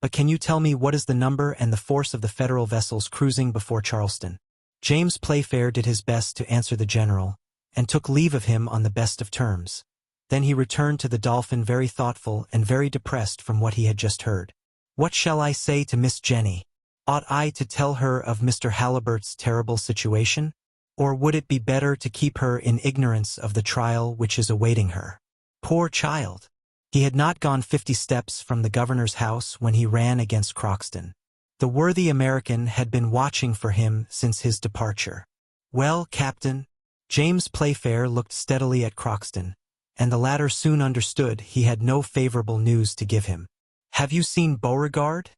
But can you tell me what is the number and the force of the Federal vessels cruising before Charleston? James Playfair did his best to answer the general, and took leave of him on the best of terms. Then he returned to the Dolphin very thoughtful and very depressed from what he had just heard. What shall I say to Miss Jenny? Ought I to tell her of Mr. Halliburtt's terrible situation? Or would it be better to keep her in ignorance of the trial which is awaiting her? Poor child! He had not gone 50 steps from the governor's house when he ran against Croxton. The worthy American had been watching for him since his departure. Well, Captain? James Playfair looked steadily at Croxton, and the latter soon understood he had no favorable news to give him. Have you seen Beauregard?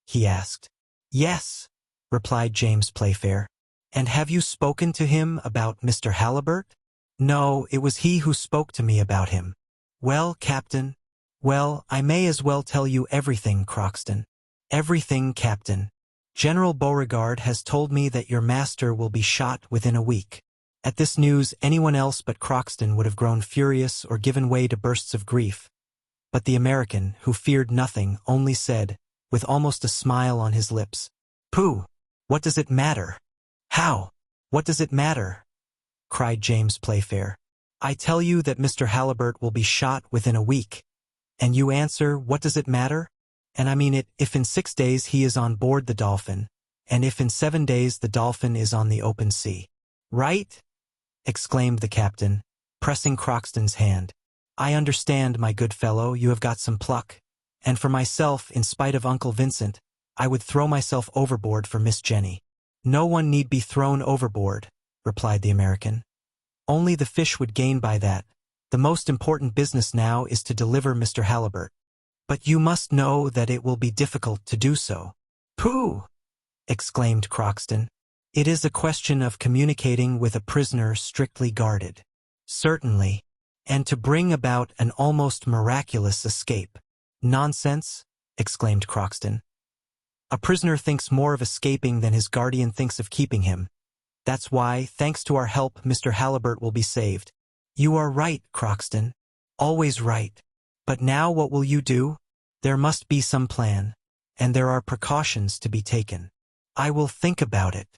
He asked. Yes, replied James Playfair. And have you spoken to him about Mr. Halliburtt? No, it was he who spoke to me about him. Well, Captain? Well, I may as well tell you everything, Croxton. Everything, Captain. General Beauregard has told me that your master will be shot within a week. At this news, anyone else but Croxton would have grown furious or given way to bursts of grief. But the American, who feared nothing, only said, with almost a smile on his lips, "Pooh! What does it matter?" "How? What does it matter?" cried James Playfair. "I tell you that Mr. Halliburtt will be shot within a week. And you answer, what does it matter? And I mean it, if in 6 days he is on board the Dolphin, and if in 7 days the Dolphin is on the open sea." "Right?" exclaimed the captain, pressing Croxton's hand. "I understand, my good fellow, you have got some pluck, and for myself, in spite of Uncle Vincent, I would throw myself overboard for Miss Jenny." "No one need be thrown overboard," replied the American. "Only the fish would gain by that. The most important business now is to deliver Mr. Halliburtt. But you must know that it will be difficult to do so." "Pooh!" exclaimed Croxton. "It is a question of communicating with a prisoner strictly guarded." "Certainly. And to bring about an almost miraculous escape." "Nonsense!" exclaimed Croxton. "A prisoner thinks more of escaping than his guardian thinks of keeping him. That's why, thanks to our help, Mr. Halliburtt will be saved." "You are right, Croxton. Always right. But now what will you do? There must be some plan, and there are precautions to be taken." "I will think about it.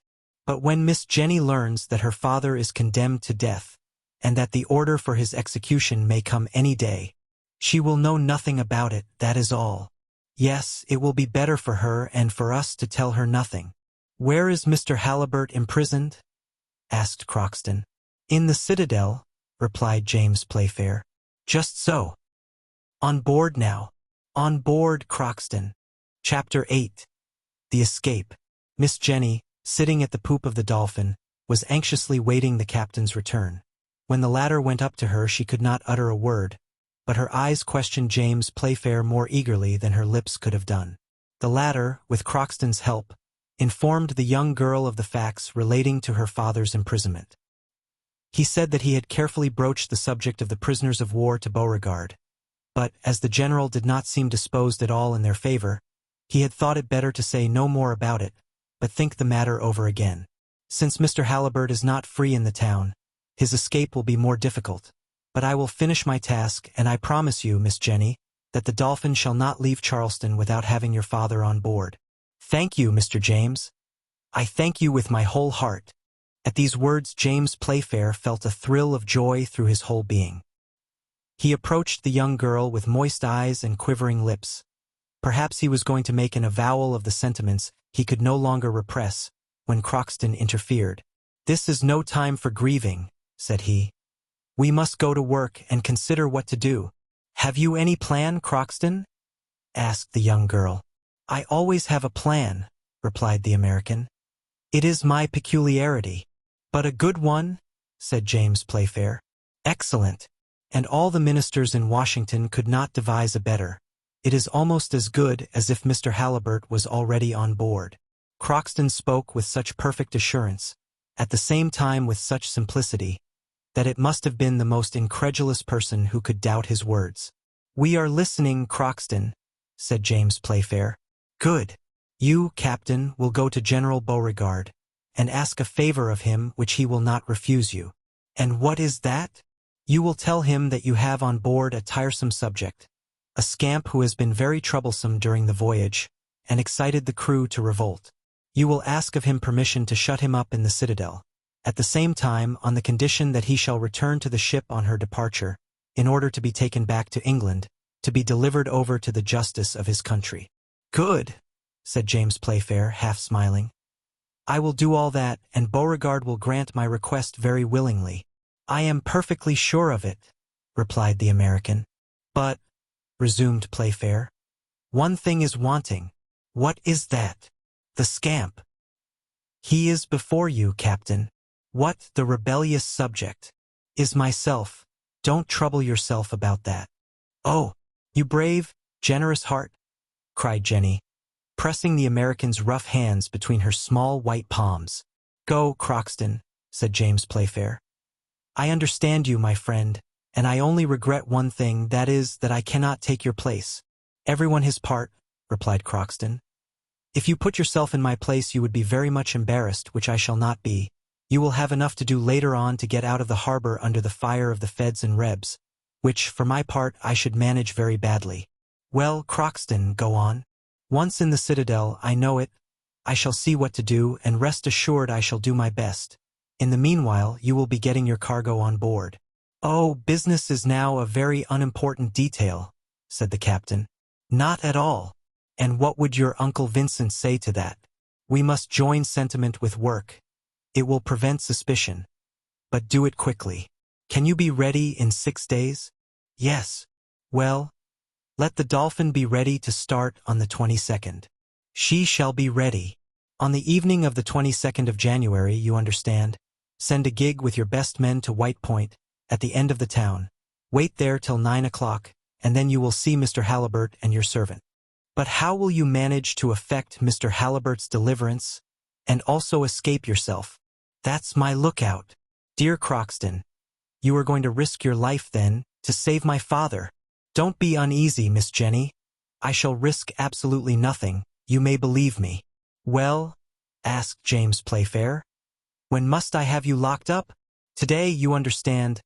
But when Miss Jenny learns that her father is condemned to death, and that the order for his execution may come any day, she will know nothing about it, that is all. Yes, it will be better for her and for us to tell her nothing." "Where is Mr. Halliburtt imprisoned?" asked Croxton. "In the Citadel," replied James Playfair. "Just so. On board now." "On board, Croxton." Chapter 8. The Escape. Miss Jenny, sitting at the poop of the Dolphin, was anxiously waiting the captain's return. When the latter went up to her, she could not utter a word, but her eyes questioned James Playfair more eagerly than her lips could have done. The latter, with Croxton's help, informed the young girl of the facts relating to her father's imprisonment. He said that he had carefully broached the subject of the prisoners of war to Beauregard, but, as the general did not seem disposed at all in their favor, he had thought it better to say no more about it, but think the matter over again. "Since Mr. Halliburtt is not free in the town, his escape will be more difficult. But I will finish my task, and I promise you, Miss Jenny, that the Dolphin shall not leave Charleston without having your father on board." "Thank you, Mr. James. I thank you with my whole heart." At these words James Playfair felt a thrill of joy through his whole being. He approached the young girl with moist eyes and quivering lips. Perhaps he was going to make an avowal of the sentiments he could no longer repress, when Croxton interfered. "This is no time for grieving," said he. "We must go to work and consider what to do. Have you any plan, Croxton?" asked the young girl. "I always have a plan," replied the American. "It is my peculiarity." "But a good one?" said James Playfair. "Excellent. And all the ministers in Washington could not devise a better. It is almost as good as if Mr. Halliburtt was already on board." Crockston spoke with such perfect assurance, at the same time with such simplicity, that it must have been the most incredulous person who could doubt his words. "We are listening, Crockston," said James Playfair. "Good. You, Captain, will go to General Beauregard, and ask a favor of him which he will not refuse you." "And what is that?" "You will tell him that you have on board a tiresome subject, a scamp who has been very troublesome during the voyage, and excited the crew to revolt. You will ask of him permission to shut him up in the citadel, at the same time on the condition that he shall return to the ship on her departure, in order to be taken back to England, to be delivered over to the justice of his country." "Good," said James Playfair, half smiling. "I will do all that, and Beauregard will grant my request very willingly." "I am perfectly sure of it," replied the American. "But," resumed Playfair, "one thing is wanting." "What is that?" "The scamp." "He is before you, Captain." "What, the rebellious subject?" "Is myself. Don't trouble yourself about that." "Oh, you brave, generous heart," cried Jenny, pressing the American's rough hands between her small white palms. "Go, Crockston," said James Playfair. "I understand you, my friend, and I only regret one thing, that is, that I cannot take your place." "Everyone his part," replied Crockston. "If you put yourself in my place you would be very much embarrassed, which I shall not be. You will have enough to do later on to get out of the harbor under the fire of the Feds and Rebs, which, for my part, I should manage very badly." "Well, Crockston, go on." "Once in the citadel, I know it. I shall see what to do, and rest assured I shall do my best. In the meanwhile, you will be getting your cargo on board." "Oh, business is now a very unimportant detail," said the captain. "Not at all. And what would your Uncle Vincent say to that? We must join sentiment with work. It will prevent suspicion. But do it quickly. Can you be ready in 6 days?" "Yes." "Well, let the Dolphin be ready to start on the 22nd. She shall be ready. On the evening of the 22nd of January, you understand, send a gig with your best men to White Point, at the end of the town. Wait there till 9 o'clock, and then you will see Mr. Halliburtt and your servant." "But how will you manage to effect Mr. Halliburtt's deliverance, and also escape yourself?" "That's my lookout." "Dear Crockston, you are going to risk your life, then, to save my father." "Don't be uneasy, Miss Jenny. I shall risk absolutely nothing, you may believe me." "Well," asked James Playfair, "when must I have you locked up?" "Today, you understand.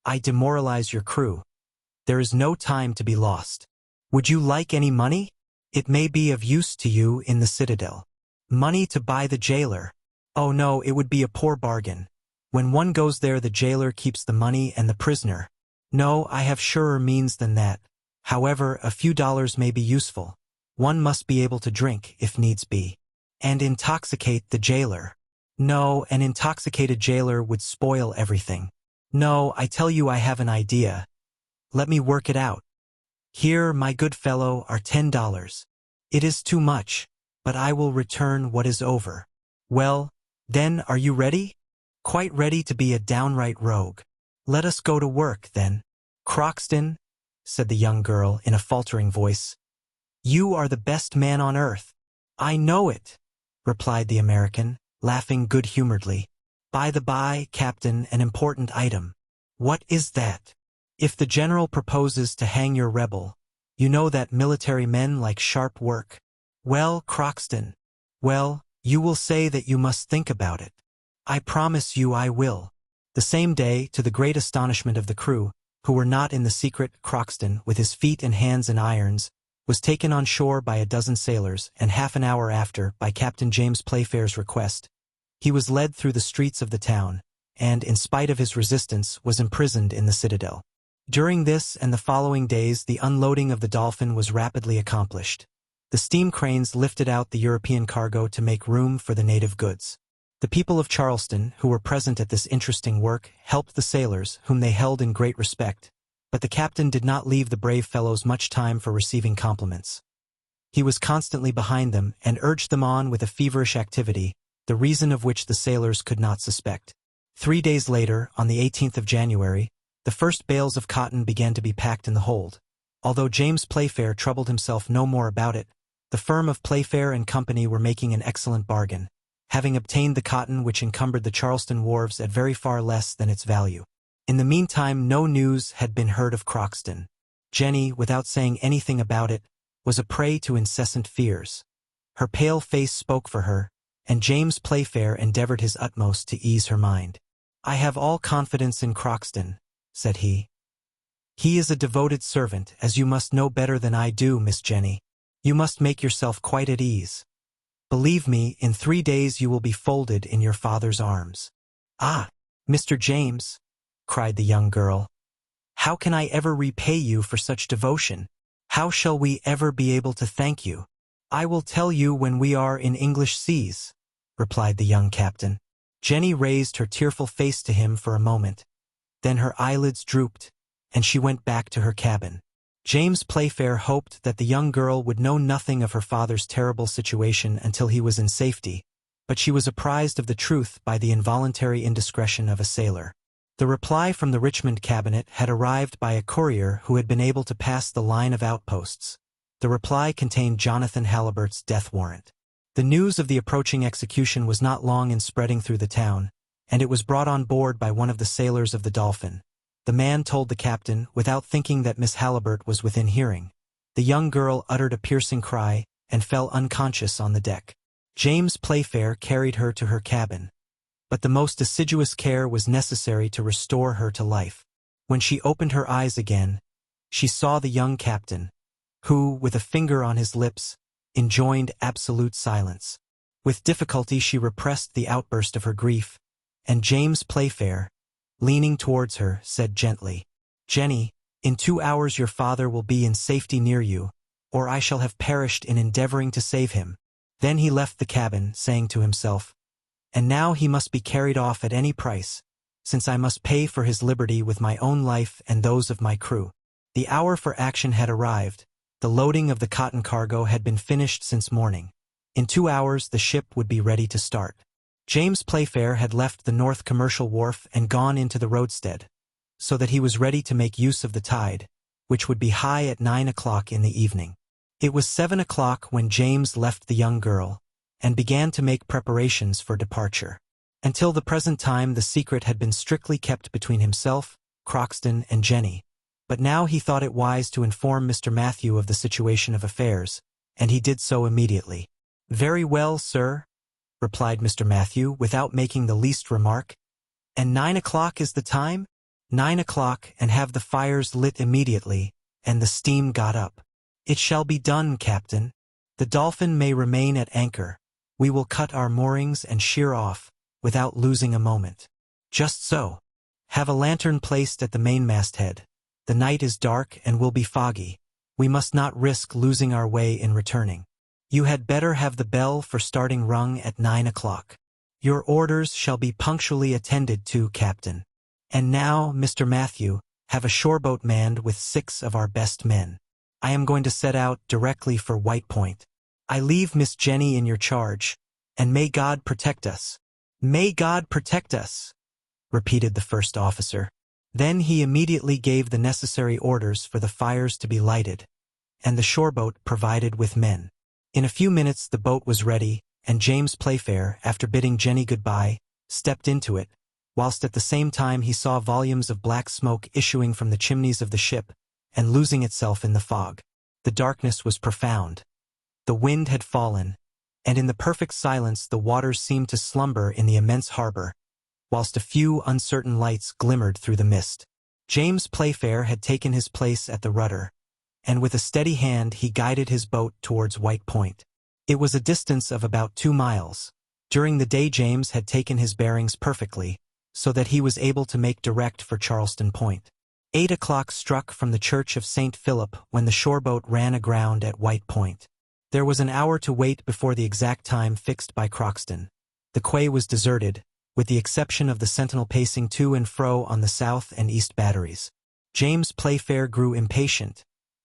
I demoralize your crew. There is no time to be lost." "Would you like any money?" "It may be of use to you in the citadel." "Money to buy the jailer?" "Oh no, it would be a poor bargain. When one goes there the jailer keeps the money and the prisoner. No, I have surer means than that. However, a few dollars may be useful. One must be able to drink, if needs be." "And intoxicate the jailer." "No, an intoxicated jailer would spoil everything." "No, I tell you I have an idea. Let me work it out. Here, my good fellow, are $10. It is too much, but I will return what is over." "Well, then, are you ready?" "Quite ready to be a downright rogue." "Let us go to work, then." "Crockston," said the young girl in a faltering voice, "you are the best man on earth." "I know it," replied the American, laughing good-humoredly. "By the by, Captain, an important item." "What is that?" "If the general proposes to hang your rebel, you know that military men like sharp work." "Well, Crockston." "Well, you will say that you must think about it." "I promise you I will." The same day, to the great astonishment of the crew, who were not in the secret, Crockston, with his feet and hands in irons, was taken on shore by a dozen sailors, and half an hour after, by Captain James Playfair's request, he was led through the streets of the town, and, in spite of his resistance, was imprisoned in the citadel. During this and the following days the unloading of the Dolphin was rapidly accomplished. The steam cranes lifted out the European cargo to make room for the native goods. The people of Charleston, who were present at this interesting work, helped the sailors, whom they held in great respect, but the captain did not leave the brave fellows much time for receiving compliments. He was constantly behind them and urged them on with a feverish activity, the reason of which the sailors could not suspect. 3 days later, on the 18th of January, the first bales of cotton began to be packed in the hold. Although James Playfair troubled himself no more about it, the firm of Playfair and Company were making an excellent bargain, having obtained the cotton which encumbered the Charleston wharves at very far less than its value. In the meantime, no news had been heard of Croxton. Jenny, without saying anything about it, was a prey to incessant fears. Her pale face spoke for her, and James Playfair endeavored his utmost to ease her mind. "I have all confidence in Croxton," said he. "He is a devoted servant, as you must know better than I do, Miss Jenny. You must make yourself quite at ease. Believe me, in 3 days you will be folded in your father's arms." "Ah, Mr. James," cried the young girl, "how can I ever repay you for such devotion? How shall we ever be able to thank you?" "I will tell you when we are in English seas," replied the young captain. Jenny raised her tearful face to him for a moment. Then her eyelids drooped, and she went back to her cabin. James Playfair hoped that the young girl would know nothing of her father's terrible situation until he was in safety, but she was apprised of the truth by the involuntary indiscretion of a sailor. The reply from the Richmond cabinet had arrived by a courier who had been able to pass the line of outposts. The reply contained Jonathan Haliburt's death warrant. The news of the approaching execution was not long in spreading through the town, and it was brought on board by one of the sailors of the Dolphin. The man told the captain, without thinking that Miss Haliburt was within hearing. The young girl uttered a piercing cry and fell unconscious on the deck. James Playfair carried her to her cabin, but the most assiduous care was necessary to restore her to life. When she opened her eyes again, she saw the young captain, who, with a finger on his lips, enjoined absolute silence. With difficulty she repressed the outburst of her grief, and James Playfair, leaning towards her, said gently, "Jenny, in 2 hours your father will be in safety near you, or I shall have perished in endeavoring to save him." Then he left the cabin, saying to himself, "And now he must be carried off at any price, since I must pay for his liberty with my own life and those of my crew." The hour for action had arrived. The loading of the cotton cargo had been finished since morning. In 2 hours the ship would be ready to start. James Playfair had left the North Commercial Wharf and gone into the roadstead, so that he was ready to make use of the tide, which would be high at 9 o'clock in the evening. It was 7 o'clock when James left the young girl, and began to make preparations for departure. Until the present time the secret had been strictly kept between himself, Croxton, and Jenny, but now he thought it wise to inform Mr. Matthew of the situation of affairs, and he did so immediately. "Very well, sir," replied Mr. Matthew, without making the least remark. "And 9 o'clock is the time?" "9 o'clock, and have the fires lit immediately, and the steam got up." "It shall be done, Captain. The Dolphin may remain at anchor. We will cut our moorings and sheer off, without losing a moment." "Just so. Have a lantern placed at the mainmast head. The night is dark and will be foggy. We must not risk losing our way in returning. You had better have the bell for starting rung at 9 o'clock. Your orders shall be punctually attended to, Captain. And now, Mr. Matthew, have a shoreboat manned with 6 of our best men. I am going to set out directly for White Point. I leave Miss Jenny in your charge, and may God protect us." "May God protect us," repeated the first officer. Then he immediately gave the necessary orders for the fires to be lighted, and the shoreboat provided with men. In a few minutes the boat was ready, and James Playfair, after bidding Jenny goodbye, stepped into it, whilst at the same time he saw volumes of black smoke issuing from the chimneys of the ship and losing itself in the fog. The darkness was profound. The wind had fallen, and in the perfect silence the waters seemed to slumber in the immense harbor, whilst a few uncertain lights glimmered through the mist. James Playfair had taken his place at the rudder, and with a steady hand he guided his boat towards White Point. It was a distance of about 2 miles. During the day James had taken his bearings perfectly, so that he was able to make direct for Charleston Point. 8 o'clock struck from the church of St. Philip when the shoreboat ran aground at White Point. There was an hour to wait before the exact time fixed by Croxton. The quay was deserted, with the exception of the sentinel pacing to and fro on the south and east batteries. James Playfair grew impatient,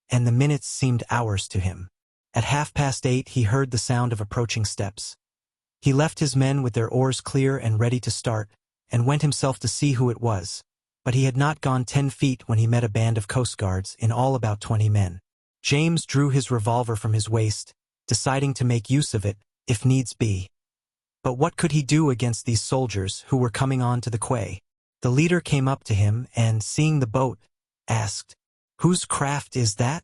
and the minutes seemed hours to him. At 8:30 he heard the sound of approaching steps. He left his men with their oars clear and ready to start, and went himself to see who it was. But he had not gone 10 feet when he met a band of Coast Guards, in all about 20 men. James drew his revolver from his waist, deciding to make use of it, if needs be. But what could he do against these soldiers who were coming on to the quay? The leader came up to him and, seeing the boat, asked, "Whose craft is that?"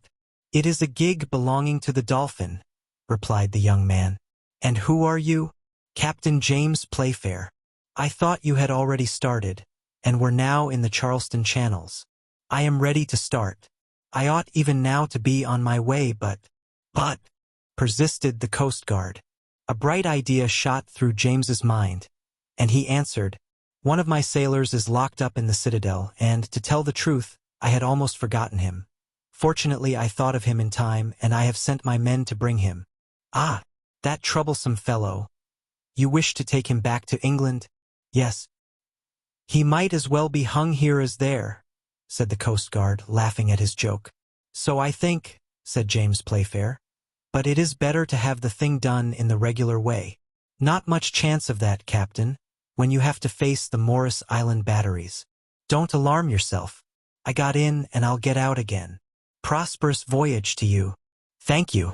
"It is a gig belonging to the Dolphin," replied the young man. "And who are you?" "Captain James Playfair." "I thought you had already started, and were now in the Charleston channels." "I am ready to start. I ought even now to be on my way, but, persisted the Coast Guard. A bright idea shot through James's mind, and he answered, "One of my sailors is locked up in the citadel, and, to tell the truth, I had almost forgotten him. Fortunately, I thought of him in time, and I have sent my men to bring him." "Ah, that troublesome fellow. You wish to take him back to England?" "Yes." "He might as well be hung here as there," said the Coast Guard, laughing at his joke. "So I think," said James Playfair. "But it is better to have the thing done in the regular way." "Not much chance of that, Captain, when you have to face the Morris Island batteries. Don't alarm yourself. I got in and I'll get out again. Prosperous voyage to you." "Thank you."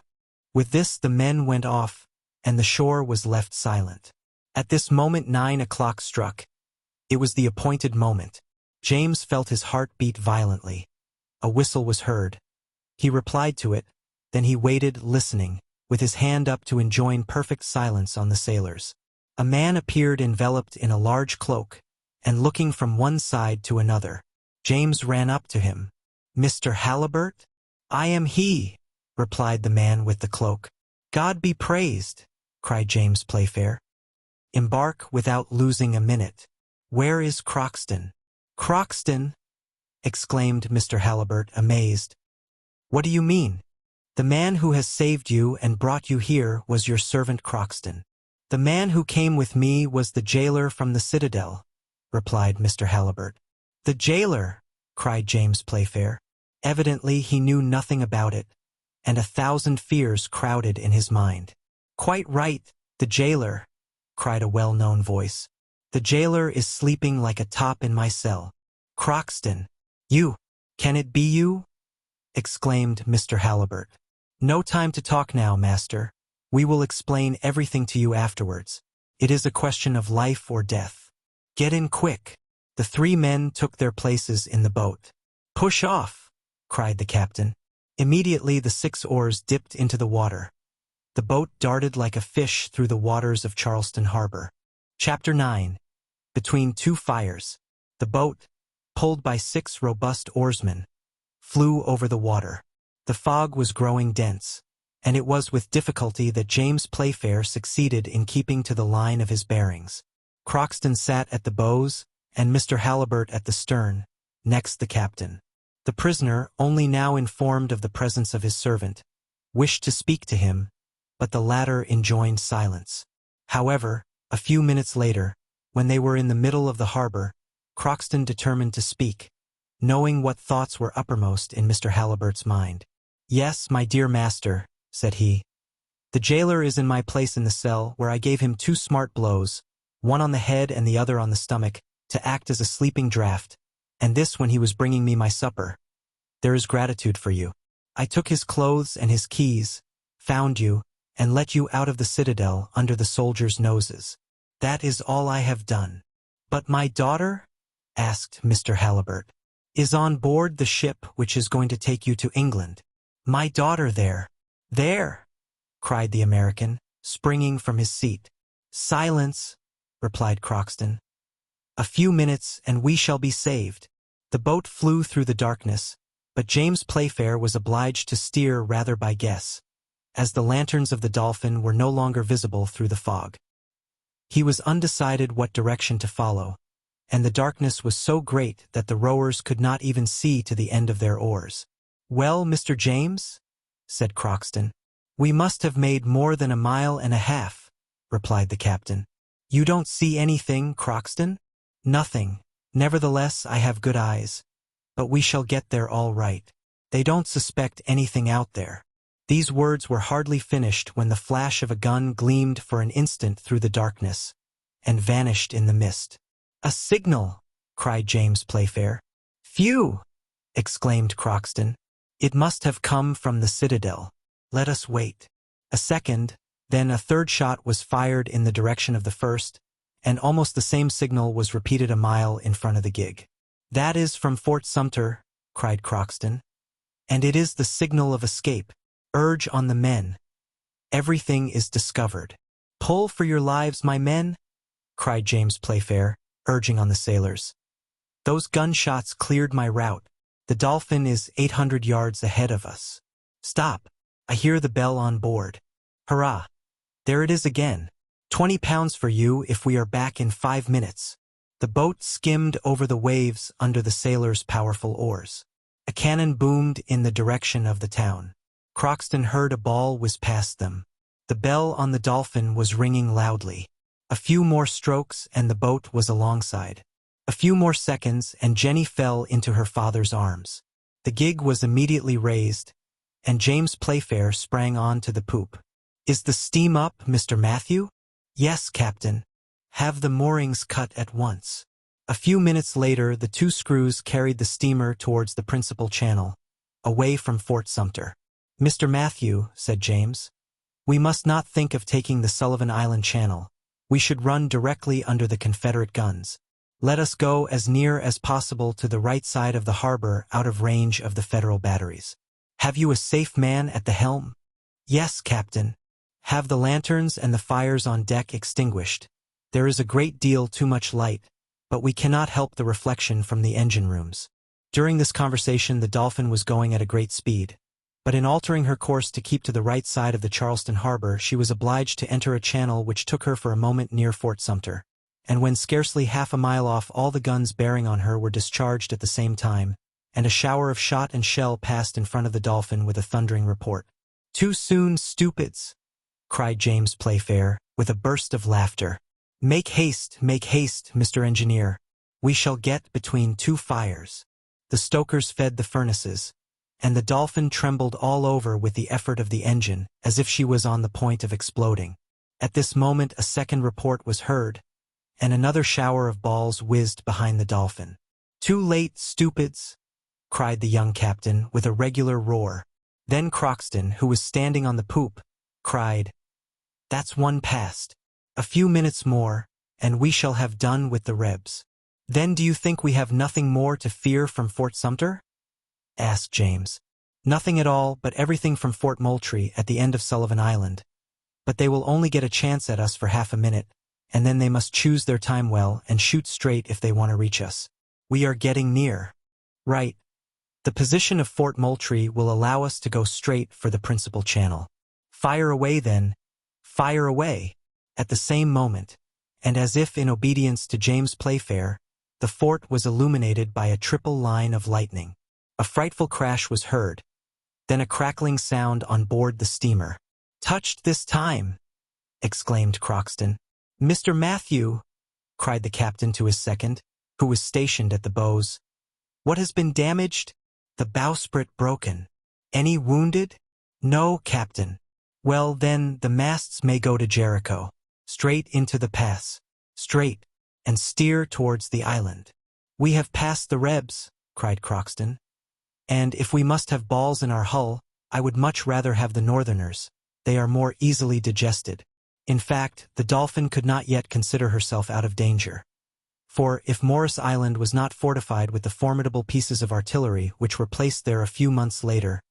With this the men went off, and the shore was left silent. At this moment 9 o'clock struck. It was the appointed moment. James felt his heart beat violently. A whistle was heard. He replied to it, then he waited, listening, with his hand up to enjoin perfect silence on the sailors. A man appeared enveloped in a large cloak, and looking from one side to another. James ran up to him. "Mr. Halliburtt?" "I am he," replied the man with the cloak. "God be praised," cried James Playfair. "Embark without losing a minute. Where is Croxton?" "Croxton!" exclaimed Mr. Halliburtt, amazed. "What do you mean?" "The man who has saved you and brought you here was your servant Croxton." "The man who came with me was the jailer from the citadel," replied Mr. Halliburtt. "The jailer!" cried James Playfair. Evidently he knew nothing about it, and 1,000 fears crowded in his mind. "Quite right, the jailer," cried a well-known voice. "The jailer is sleeping like a top in my cell." "Croxton! You! Can it be you?" exclaimed Mr. Halliburtt. "No time to talk now, master. We will explain everything to you afterwards. It is a question of life or death. Get in quick." The 3 men took their places in the boat. "Push off!" cried the captain. Immediately the 6 oars dipped into the water. The boat darted like a fish through the waters of Charleston Harbor. Chapter 9. Between 2 fires. The boat, pulled by 6 robust oarsmen, flew over the water. The fog was growing dense, and it was with difficulty that James Playfair succeeded in keeping to the line of his bearings. Croxton sat at the bows, and Mr. Halliburtt at the stern, next the captain. The prisoner, only now informed of the presence of his servant, wished to speak to him, but the latter enjoined silence. However, a few minutes later, when they were in the middle of the harbor, Croxton determined to speak, knowing what thoughts were uppermost in Mr. Halliburtt's mind. "Yes, my dear master," said he. "The jailer is in my place in the cell, where I gave him 2 smart blows, one on the head and the other on the stomach, to act as a sleeping draught, and this when he was bringing me my supper. There is gratitude for you. I took his clothes and his keys, found you, and let you out of the citadel under the soldiers' noses. That is all I have done." "But my daughter?" asked Mr. Halliburtt. "Is on board the ship which is going to take you to England." "My daughter there." "There!" cried the American, springing from his seat. "Silence!" replied Croxton. "A few minutes and we shall be saved." The boat flew through the darkness, but James Playfair was obliged to steer rather by guess, as the lanterns of the Dolphin were no longer visible through the fog. He was undecided what direction to follow, and the darkness was so great that the rowers could not even see to the end of their oars. "Well, Mr. James," said Croxton. "We must have made more than 1.5 miles," replied the captain. "You don't see anything, Croxton?" "Nothing. Nevertheless, I have good eyes. But we shall get there all right. They don't suspect anything out there." These words were hardly finished when the flash of a gun gleamed for an instant through the darkness and vanished in the mist. "A signal!" cried James Playfair. "Phew!" exclaimed Crockston. "It must have come from the citadel. Let us wait." A second, then a third shot was fired in the direction of the first, and almost the same signal was repeated a mile in front of the gig. "That is from Fort Sumter," cried Crockston. "And it is the signal of escape. Urge on the men. Everything is discovered." "Pull for your lives, my men," cried James Playfair, urging on the sailors. "Those gunshots cleared my route. The Dolphin is 800 yards ahead of us. Stop! I hear the bell on board. Hurrah! There it is again. 20 pounds for you if we are back in 5 minutes." The boat skimmed over the waves under the sailors' powerful oars. A cannon boomed in the direction of the town. Crockston heard a ball whiz past them. The bell on the Dolphin was ringing loudly. A few more strokes and the boat was alongside. A few more seconds and Jenny fell into her father's arms. The gig was immediately raised, and James Playfair sprang on to the poop. "Is the steam up, Mr. Matthew?" "Yes, Captain. Have the moorings cut at once." A few minutes later the 2 screws carried the steamer towards the principal channel, away from Fort Sumter. "Mr. Matthew," said James, "we must not think of taking the Sullivan Island Channel. We should run directly under the Confederate guns. Let us go as near as possible to the right side of the harbor out of range of the Federal batteries. Have you a safe man at the helm?" "Yes, Captain." "Have the lanterns and the fires on deck extinguished. There is a great deal too much light, but we cannot help the reflection from the engine rooms." During this conversation the Dolphin was going at a great speed, but in altering her course to keep to the right side of the Charleston harbor she was obliged to enter a channel which took her for a moment near Fort Sumter, and when scarcely half a mile off all the guns bearing on her were discharged at the same time, and a shower of shot and shell passed in front of the Dolphin with a thundering report. "Too soon, stupids!" cried James Playfair, with a burst of laughter. Make haste, Mr. Engineer. We shall get between 2 fires." The stokers fed the furnaces, and the Dolphin trembled all over with the effort of the engine, as if she was on the point of exploding. At this moment a second report was heard, and another shower of balls whizzed behind the Dolphin. "Too late, stupids!" cried the young captain with a regular roar. Then Crockston, who was standing on the poop, cried, "That's one past. A few minutes more, and we shall have done with the Rebs." "Then do you think we have nothing more to fear from Fort Sumter?" asked James. "Nothing at all, but everything from Fort Moultrie at the end of Sullivan Island. But they will only get a chance at us for half a minute, and then they must choose their time well and shoot straight if they want to reach us. We are getting near." "Right. The position of Fort Moultrie will allow us to go straight for the principal channel." "Fire away then. Fire away." At the same moment, and as if in obedience to James Playfair, the fort was illuminated by a triple line of lightning. A frightful crash was heard, then a crackling sound on board the steamer. "Touched this time!" exclaimed Crockston. "Mr. Matthew!" cried the captain to his second, who was stationed at the bows. "What has been damaged?" "The bowsprit broken." "Any wounded?" "No, Captain." "Well, then, the masts may go to Jericho. Straight into the pass. Straight, and steer towards the island." "We have passed the Rebs," cried Crockston. "And if we must have balls in our hull, I would much rather have the Northerners. They are more easily digested." In fact, the Dolphin could not yet consider herself out of danger. For if Morris Island was not fortified with the formidable pieces of artillery which were placed there a few months later,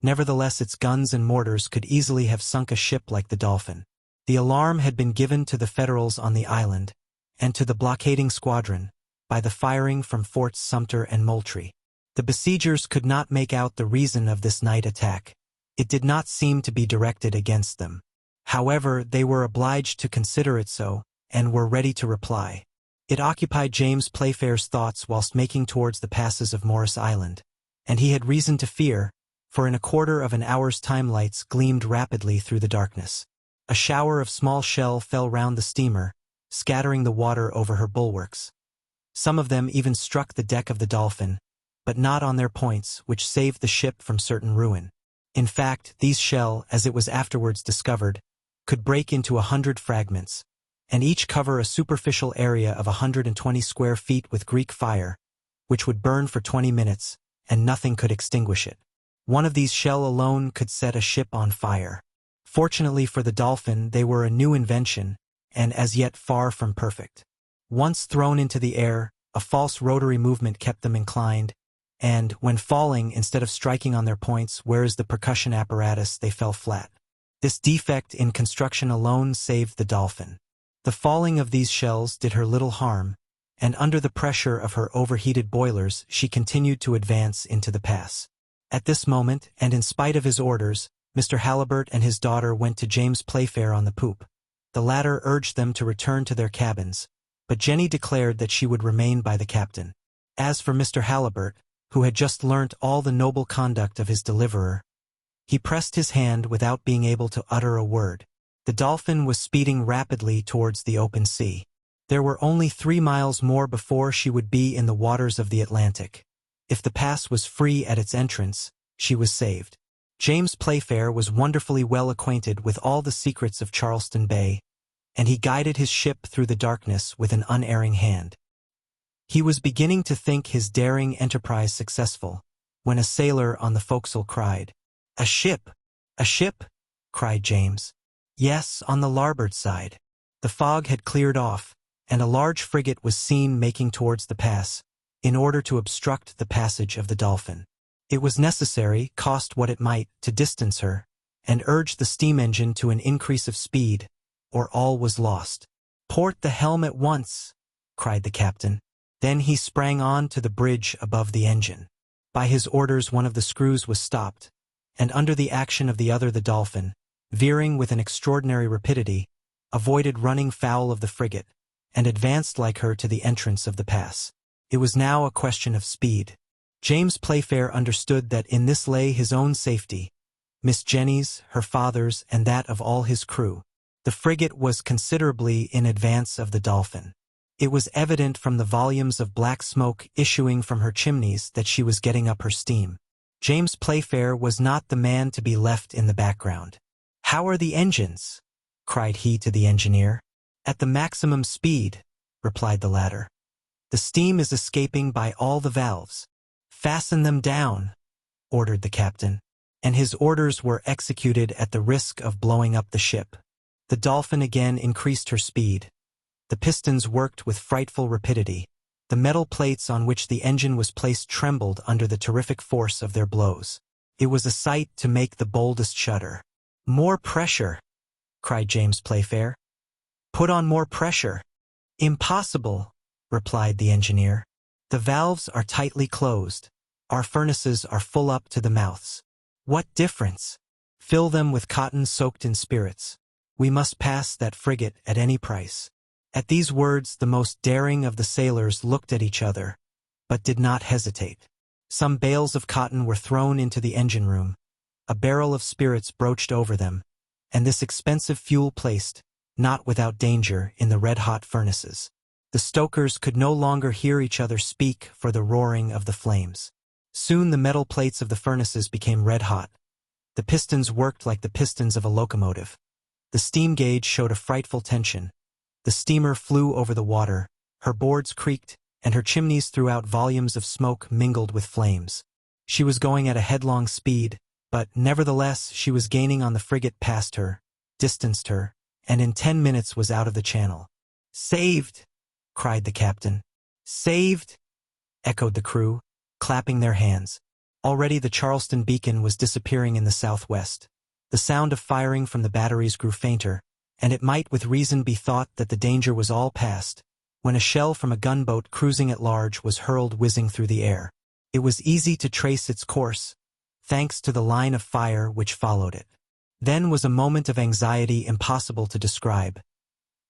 nevertheless its guns and mortars could easily have sunk a ship like the Dolphin. The alarm had been given to the Federals on the island, and to the blockading squadron, by the firing from Forts Sumter and Moultrie. The besiegers could not make out the reason of this night attack. It did not seem to be directed against them. However, they were obliged to consider it so, and were ready to reply. It occupied James Playfair's thoughts whilst making towards the passes of Morris Island, and he had reason to fear, for in a quarter of an hour's time lights gleamed rapidly through the darkness. A shower of small shell fell round the steamer, scattering the water over her bulwarks. Some of them even struck the deck of the Dolphin, but not on their points, which saved the ship from certain ruin. In fact, these shell, as it was afterwards discovered, could break into 100 fragments, and each cover a superficial area of 120 square feet with Greek fire, which would burn for 20 minutes, and nothing could extinguish it. One of these shell alone could set a ship on fire. Fortunately for the Dolphin, they were a new invention, and as yet far from perfect. Once thrown into the air, a false rotary movement kept them inclined, and, when falling, instead of striking on their points, whereas the percussion apparatus, they fell flat. This defect in construction alone saved the Dolphin. The falling of these shells did her little harm, and under the pressure of her overheated boilers she continued to advance into the pass. At this moment, and in spite of his orders, Mr. Halliburtt and his daughter went to James Playfair on the poop. The latter urged them to return to their cabins, but Jenny declared that she would remain by the captain. As for Mr. Halliburtt, who had just learnt all the noble conduct of his deliverer, he pressed his hand without being able to utter a word. The Dolphin was speeding rapidly towards the open sea. There were only 3 miles more before she would be in the waters of the Atlantic. If the pass was free at its entrance, she was saved. James Playfair was wonderfully well acquainted with all the secrets of Charleston Bay, and he guided his ship through the darkness with an unerring hand. He was beginning to think his daring enterprise successful, when a sailor on the forecastle cried, "A ship! A ship!" cried James. "Yes, on the larboard side." The fog had cleared off, and a large frigate was seen making towards the pass, in order to obstruct the passage of the Dolphin. It was necessary, cost what it might, to distance her, and urge the steam engine to an increase of speed, or all was lost. "Port the helm at once!" cried the captain. Then he sprang on to the bridge above the engine. By his orders one of the screws was stopped, and under the action of the other the Dolphin, veering with an extraordinary rapidity, avoided running foul of the frigate, and advanced like her to the entrance of the pass. It was now a question of speed. James Playfair understood that in this lay his own safety, Miss Jenny's, her father's, and that of all his crew. The frigate was considerably in advance of the Dolphin. It was evident from the volumes of black smoke issuing from her chimneys that she was getting up her steam. James Playfair was not the man to be left in the background. "How are the engines?" cried he to the engineer. "At the maximum speed," replied the latter. "The steam is escaping by all the valves." "Fasten them down," ordered the captain, and his orders were executed at the risk of blowing up the ship. The Dolphin again increased her speed. The pistons worked with frightful rapidity. The metal plates on which the engine was placed trembled under the terrific force of their blows. It was a sight to make the boldest shudder. "More pressure!" cried James Playfair. "Put on more pressure." "Impossible," replied the engineer. "The valves are tightly closed. Our furnaces are full up to the mouths." "What difference? Fill them with cotton soaked in spirits. We must pass that frigate at any price." At these words the most daring of the sailors looked at each other, but did not hesitate. Some bales of cotton were thrown into the engine room, a barrel of spirits broached over them, and this expensive fuel placed, not without danger, in the red-hot furnaces. The stokers could no longer hear each other speak for the roaring of the flames. Soon the metal plates of the furnaces became red-hot. The pistons worked like the pistons of a locomotive. The steam gauge showed a frightful tension. The steamer flew over the water, her boards creaked, and her chimneys threw out volumes of smoke mingled with flames. She was going at a headlong speed, but nevertheless she was gaining on the frigate, past her, distanced her, and in 10 minutes was out of the channel. "Saved!" cried the captain. "Saved!" echoed the crew, clapping their hands. Already the Charleston beacon was disappearing in the southwest. The sound of firing from the batteries grew fainter, and it might with reason be thought that the danger was all past, when a shell from a gunboat cruising at large was hurled whizzing through the air. It was easy to trace its course, thanks to the line of fire which followed it. Then was a moment of anxiety impossible to describe.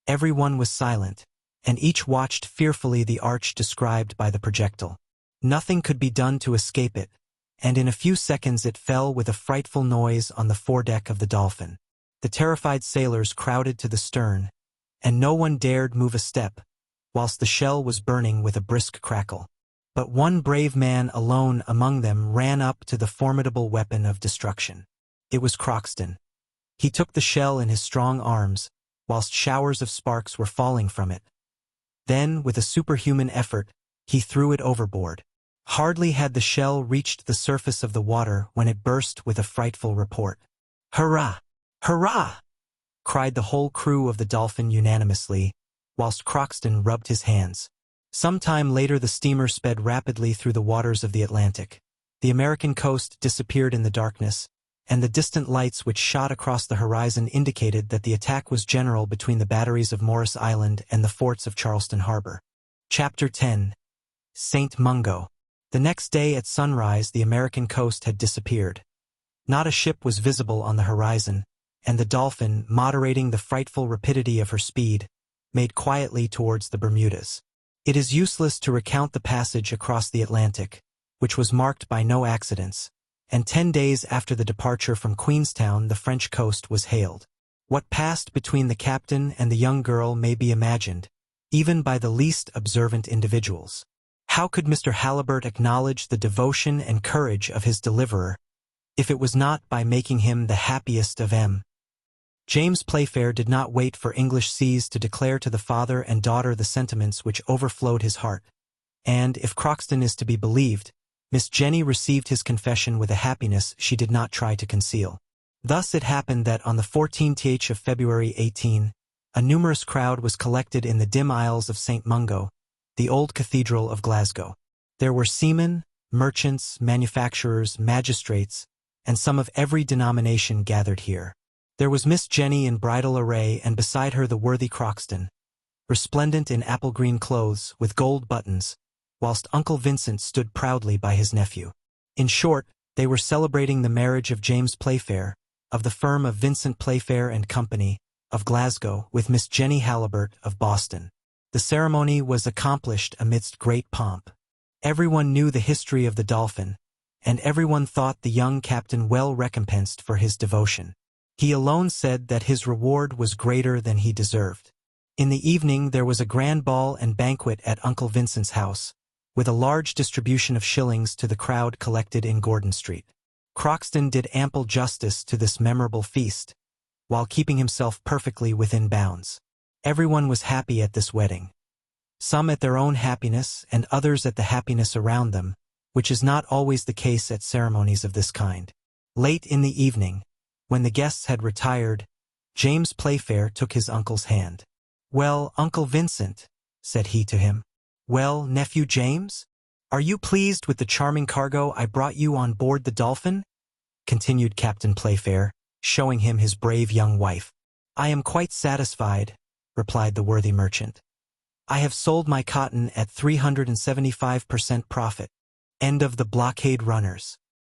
Everyone was silent, and each watched fearfully the arch described by the projectile. Nothing could be done to escape it, and in a few seconds it fell with a frightful noise on the foredeck of the Dolphin. The terrified sailors crowded to the stern, and no one dared move a step, whilst the shell was burning with a brisk crackle. But one brave man alone among them ran up to the formidable weapon of destruction. It was Crockston. He took the shell in his strong arms, whilst showers of sparks were falling from it. Then, with a superhuman effort, he threw it overboard. Hardly had the shell reached the surface of the water when it burst with a frightful report. "Hurrah! Hurrah!" cried the whole crew of the Dolphin unanimously, whilst Crockston rubbed his hands. Some time later the steamer sped rapidly through the waters of the Atlantic. The American coast disappeared in the darkness, and the distant lights which shot across the horizon indicated that the attack was general between the batteries of Morris Island and the forts of Charleston Harbor. Chapter 10. St. Mungo. The next day at sunrise the American coast had disappeared. Not a ship was visible on the horizon, and the Dolphin, moderating the frightful rapidity of her speed, made quietly towards the Bermudas. It is useless to recount the passage across the Atlantic, which was marked by no accidents, and 10 days after the departure from Queenstown the French coast was hailed. What passed between the captain and the young girl may be imagined, even by the least observant individuals. How could Mr. Halliburtt acknowledge the devotion and courage of his deliverer, if it was not by making him the happiest of men? James Playfair did not wait for English seas to declare to the father and daughter the sentiments which overflowed his heart, and, if Crockston is to be believed, Miss Jenny received his confession with a happiness she did not try to conceal. Thus it happened that on the 14th of February 18, a numerous crowd was collected in the dim aisles of St. Mungo, the old cathedral of Glasgow. There were seamen, merchants, manufacturers, magistrates, and some of every denomination gathered here. There was Miss Jenny in bridal array, and beside her the worthy Crockston, resplendent in apple-green clothes with gold buttons, whilst Uncle Vincent stood proudly by his nephew. In short, they were celebrating the marriage of James Playfair, of the firm of Vincent Playfair and Company, of Glasgow, with Miss Jenny Halliburtt of Boston. The ceremony was accomplished amidst great pomp. Everyone knew the history of the Dolphin, and everyone thought the young captain well recompensed for his devotion. He alone said that his reward was greater than he deserved. In the evening there was a grand ball and banquet at Uncle Vincent's house, with a large distribution of shillings to the crowd collected in Gordon Street. Crockston did ample justice to this memorable feast, while keeping himself perfectly within bounds. Everyone was happy at this wedding. Some at their own happiness, and others at the happiness around them, which is not always the case at ceremonies of this kind. Late in the evening, when the guests had retired, James Playfair took his uncle's hand. "Well, Uncle Vincent," said he to him. "Well, nephew James? Are you pleased with the charming cargo I brought you on board the Dolphin?" continued Captain Playfair, showing him his brave young wife. "I am quite satisfied," replied the worthy merchant. "I have sold my cotton at 375% profit." End of the Blockade Runners.